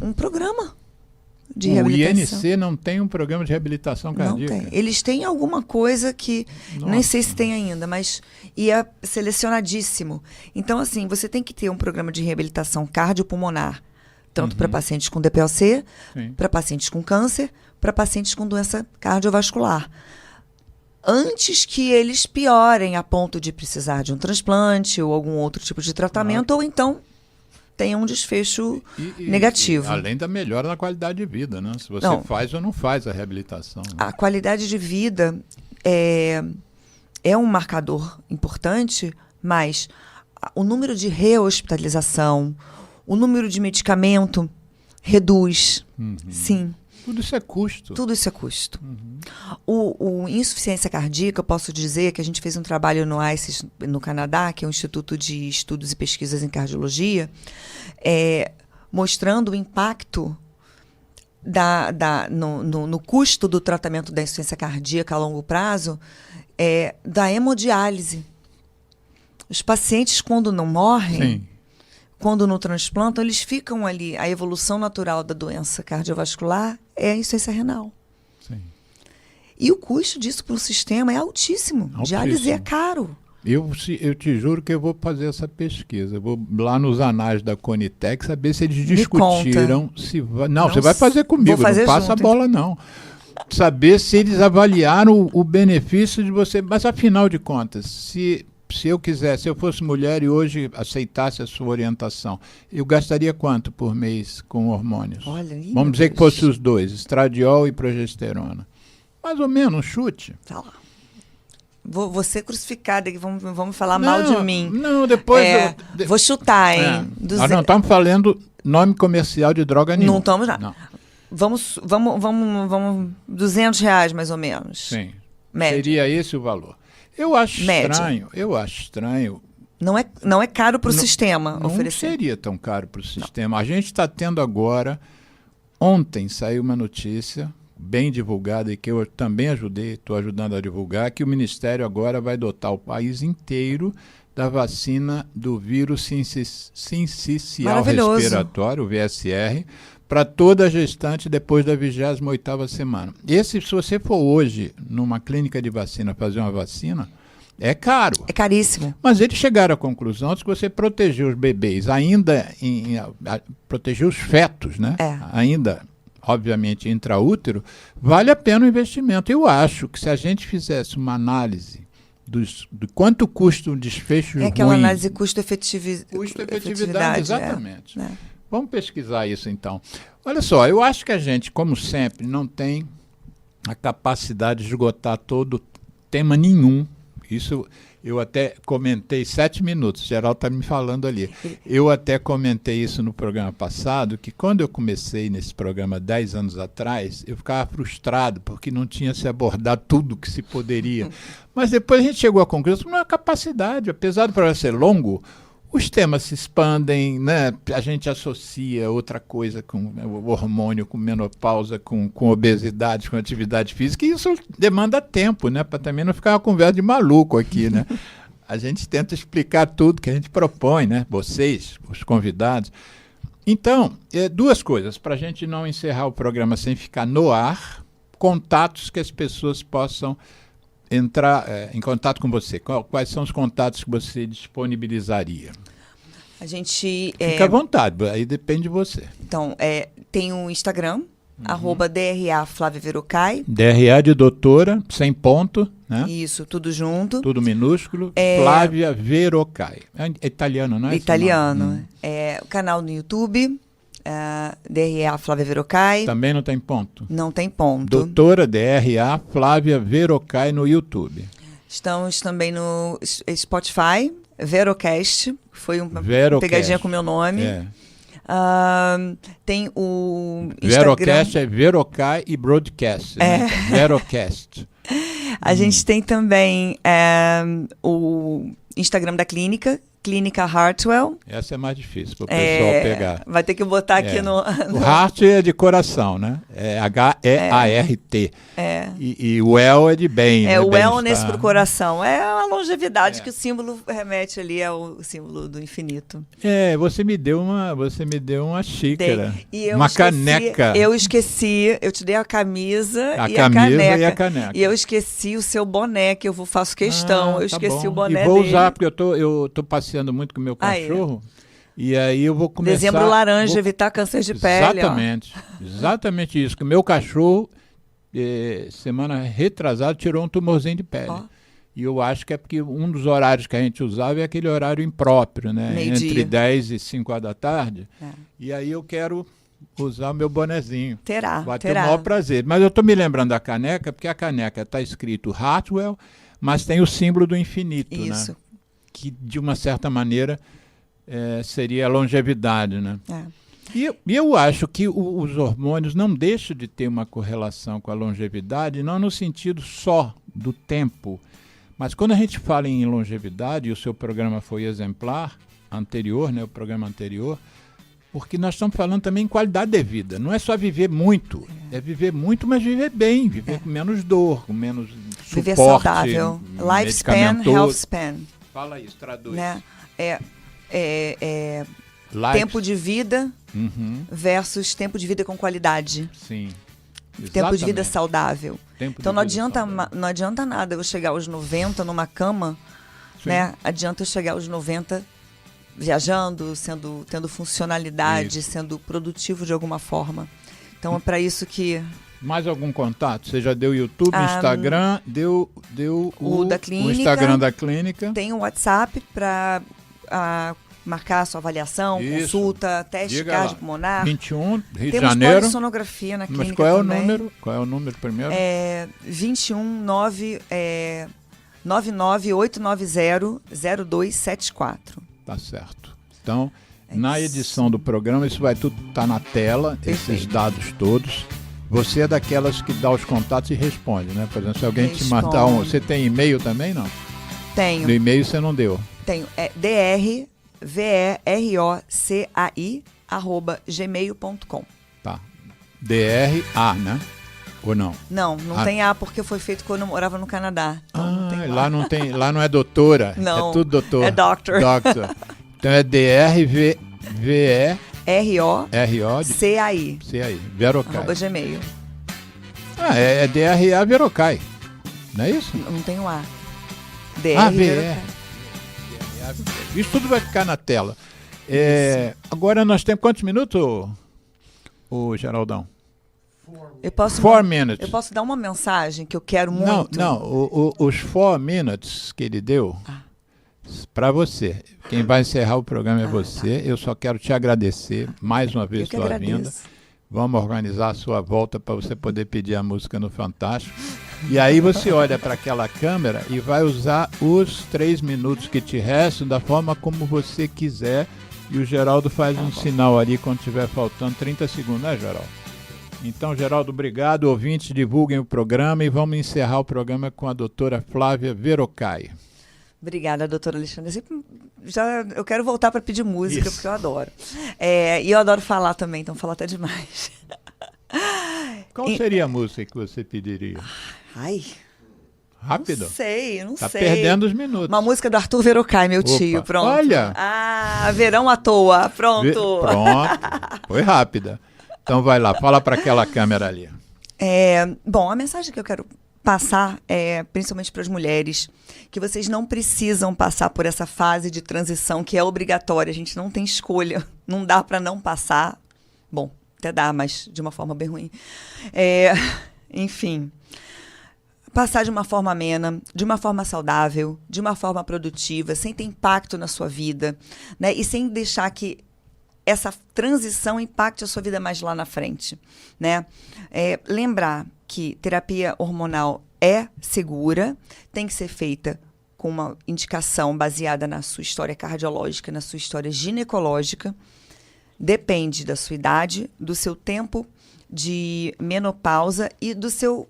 um programa de reabilitação. O INC não tem um programa de reabilitação cardíaca? Não tem. Eles têm alguma coisa que nem sei se tem ainda, mas é selecionadíssimo. Então, assim, você tem que ter um programa de reabilitação cardiopulmonar, tanto para pacientes com DPLC, para pacientes com câncer, para pacientes com doença cardiovascular. Antes que eles piorem a ponto de precisar de um transplante ou algum outro tipo de tratamento, ou então tenham um desfecho negativo. Além da melhora na qualidade de vida, né? Se você faz ou não faz a reabilitação. Né? A qualidade de vida é um marcador importante, mas o número de rehospitalização, o número de medicamento reduz, sim. Tudo isso é custo. Tudo isso é custo. O insuficiência cardíaca, eu posso dizer que a gente fez um trabalho no ICES, no Canadá, que é o Instituto de Estudos e Pesquisas em Cardiologia, mostrando o impacto no custo do tratamento da insuficiência cardíaca a longo prazo da hemodiálise. Os pacientes, quando não morrem, Sim. quando não transplantam, eles ficam ali. A evolução natural da doença cardiovascular é a insuficiência renal. Sim. E o custo disso para o sistema é altíssimo. Diálise é caro. Eu te juro que eu vou fazer essa pesquisa. Eu vou lá nos anais da Conitec saber se eles discutiram se vai. Não, você vai fazer comigo, fazer não passa junto, a bola, não. Saber se eles avaliaram o benefício de você. Mas afinal de contas, se eu quisesse, se eu fosse mulher e hoje aceitasse a sua orientação, eu gastaria quanto por mês com hormônios? Olha, vamos dizer que fosse os dois, estradiol e progesterona. Mais ou menos, um chute. Tá lá. Vou ser crucificada aqui, vamos falar mal de mim. Não, depois... Vou chutar, hein? Nós não estamos falando nome comercial de droga nenhuma. Não estamos, não. Não. Vamos R$200 mais ou menos. Sim. Médio. Seria esse o valor. Eu acho estranho. Não é caro para o sistema Não oferecer. seria tão caro para o sistema. A gente está tendo agora... Ontem saiu uma notícia bem divulgada e que eu também estou ajudando a divulgar, que o Ministério agora vai dotar o país inteiro da vacina do vírus sincicial respiratório, o VSR, para toda a gestante depois da 28ª semana. Se você for hoje numa clínica de vacina fazer uma vacina, é caro. É caríssimo. Mas eles chegaram à conclusão de que você proteger os bebês, proteger os fetos, né? Ainda, obviamente, intraútero, vale a pena o investimento. Eu acho que se a gente fizesse uma análise de quanto custa um desfecho ruim... aquela análise custo-efetividade. Custo-efetividade, exatamente. Vamos pesquisar isso, então. Olha só, eu acho que a gente, como sempre, não tem a capacidade de esgotar todo tema nenhum. Isso eu até comentei 7 minutos, o Geraldo está me falando ali. Eu até comentei isso no programa passado, que quando eu comecei nesse programa 10 anos atrás, eu ficava frustrado, porque não tinha se abordado tudo que se poderia. Mas depois a gente chegou à conclusão que não há capacidade, apesar do programa ser longo, os temas se expandem, né? A gente associa outra coisa com o hormônio, com menopausa, com obesidade, com atividade física, e isso demanda tempo, né? Para também não ficar uma conversa de maluco aqui, né? A gente tenta explicar tudo que a gente propõe, né? Vocês, os convidados. Então, 2 coisas, para a gente não encerrar o programa sem ficar no ar, contatos que as pessoas possam entrar em contato com você. Quais são os contatos que você disponibilizaria? A gente... Fica à vontade, aí depende de você. Então, tem o Instagram, @DRA Flávia Verocai. DRA de doutora, sem ponto, né? Isso, tudo junto. Tudo minúsculo. Flávia Verocai. É italiano, não é? Italiano. O canal no YouTube, DRA Flávia Verocai. Também não tem ponto? Não tem ponto. Doutora DRA Flávia Verocai no YouTube. Estamos também no Spotify, Verocast, que foi uma pegadinha com o meu nome. Tem o Instagram. Verocast é Verocai e Broadcast. Né? Verocast. A gente tem também o Instagram da clínica, Clínica Hartwell. Essa é mais difícil para o pessoal pegar. Vai ter que botar aqui no... O Heart é de coração, né? É H-E-A-R-T. E o Well é de bem. O wellness para o coração. É a longevidade que o símbolo remete ali ao símbolo do infinito. Você me deu uma xícara. Uma caneca. Eu esqueci, eu te dei a camisa e a caneca. E eu esqueci o seu boné, que eu faço questão. Eu esqueci o boné dele. E vou usar, porque eu tô passeando muito com o meu cachorro. E aí eu vou começar... Dezembro laranja, evitar câncer de pele. Exatamente isso. Que o meu cachorro, semana retrasada, tirou um tumorzinho de pele. E eu acho que é porque um dos horários que a gente usava é aquele horário impróprio, né? Entre 10 e 5 horas da tarde. E aí eu quero usar o meu bonezinho. Vai ter o maior prazer. Mas eu estou me lembrando da caneca, porque a caneca está escrito Hartwell, mas tem o símbolo do infinito, isso, né? Que de uma certa maneira seria a longevidade, né? E eu acho que os hormônios não deixam de ter uma correlação com a longevidade, não no sentido só do tempo, mas quando a gente fala em longevidade, e o seu programa foi exemplar, anterior, né, o programa anterior, porque nós estamos falando também em qualidade de vida. Não é só viver muito, é viver muito, mas viver bem, viver com menos dor, com menos suporte. Viver saudável. Lifespan, health span. Fala isso, traduz. Né? Tempo de vida versus tempo de vida com qualidade. Sim. Tempo de vida saudável. Então não adianta nada eu chegar aos 90 numa cama, né? Adianta eu chegar aos 90 viajando, tendo funcionalidade, sendo produtivo de alguma forma. Então é para isso que... Mais algum contato? Você já deu YouTube, Instagram, deu o da clínica, o Instagram da clínica. Tem o WhatsApp para marcar a sua avaliação, consulta, teste cardiopulmonar. 21, Rio de Temos Janeiro. polissonografia na clínica. Mas qual é também. o número? Qual é o número primeiro? 21998900274. Tá certo. Então, na edição do programa, isso vai tudo estar na tela, esses dados todos. Você é daquelas que dá os contatos e responde, né? Por exemplo, se alguém te mandar Você tem e-mail também, não? Tenho. No e-mail você não deu? Tenho. É drverocai@gmail.com. Tá. DRA, né? Ou não? Não tem A, porque foi feito quando eu morava no Canadá. Então lá não é doutora. Não. É tudo doutor. É doctor. Então é DRVE ROCAI. Verocai. @gmail. É DRA Verocai. Não é isso? Não tem o A. VR. Isso tudo vai ficar na tela. Agora nós temos quantos minutos, o Geraldão? 4 minutes. Eu posso dar uma mensagem que eu quero muito? Os 4 minutes que ele deu para você. Quem vai encerrar o programa é você. Eu só quero te agradecer mais uma vez sua vinda. Vamos organizar a sua volta para você poder pedir a música no Fantástico. E aí você olha para aquela câmera e vai usar os 3 minutos que te restam da forma como você quiser. E o Geraldo faz um sinal ali quando estiver faltando 30 segundos, né, Geraldo? Então, Geraldo, obrigado. Ouvintes, divulguem o programa e vamos encerrar o programa com a doutora Flávia Verocai. Obrigada, doutora Alexandre. Eu quero voltar para pedir música, porque eu adoro. E eu adoro falar também, então falo até demais. Qual seria a música que você pediria? Rápido? Não sei. Tá perdendo os minutos. Uma música do Arthur Verocai, meu tio, pronto. Olha! Verão à toa, pronto. Pronto, foi rápida. Então vai lá, fala para aquela câmera ali. Bom, a mensagem que eu quero passar principalmente para as mulheres, que vocês não precisam passar por essa fase de transição que é obrigatória, a gente não tem escolha, não dá para não passar. Bom, até dá, mas de uma forma bem ruim. Enfim, passar de uma forma amena, de uma forma saudável, de uma forma produtiva, sem ter impacto na sua vida, né? E sem deixar que essa transição impacte a sua vida mais lá na frente, né? Lembrar que terapia hormonal é segura, tem que ser feita com uma indicação baseada na sua história cardiológica, na sua história ginecológica, depende da sua idade, do seu tempo de menopausa e do seu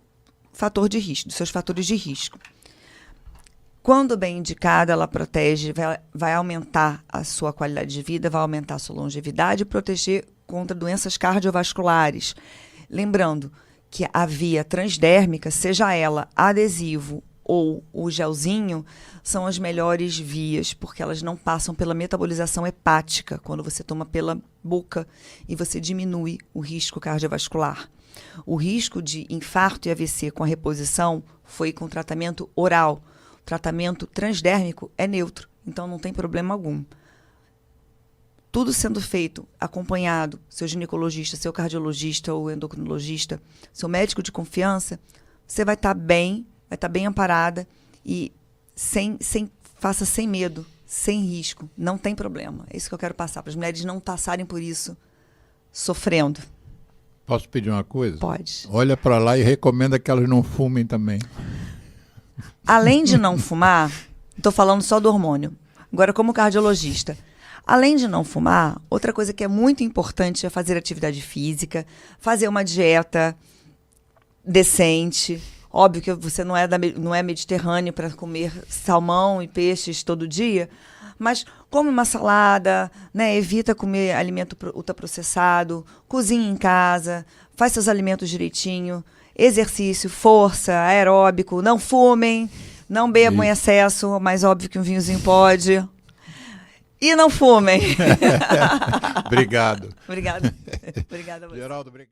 fator de risco, dos seus fatores de risco. Quando bem indicada, ela protege, vai aumentar a sua qualidade de vida, vai aumentar a sua longevidade e proteger contra doenças cardiovasculares. Lembrando que a via transdérmica, seja ela adesivo ou o gelzinho, são as melhores vias, porque elas não passam pela metabolização hepática, quando você toma pela boca e você diminui o risco cardiovascular. O risco de infarto e AVC com a reposição foi com tratamento oral. O tratamento transdérmico é neutro, então não tem problema algum. Tudo sendo feito acompanhado, seu ginecologista, seu cardiologista ou endocrinologista, seu médico de confiança, você vai estar bem amparada e faça sem medo, sem risco, não tem problema. É isso que eu quero passar, para as mulheres não passarem por isso sofrendo. Posso pedir uma coisa? Pode. Olha para lá e recomenda que elas não fumem também. Além de não fumar, estou falando só do hormônio. Agora, como cardiologista, além de não fumar, outra coisa que é muito importante é fazer atividade física, fazer uma dieta decente. Óbvio que você não é mediterrâneo para comer salmão e peixes todo dia, mas come uma salada, né? Evita comer alimento ultraprocessado, cozinha em casa, faz seus alimentos direitinho, exercício, força, aeróbico, não fumem, não bebam em excesso, mas óbvio que um vinhozinho pode. E não fumem. Obrigado. Obrigada. Obrigada a você. Geraldo, obrigado.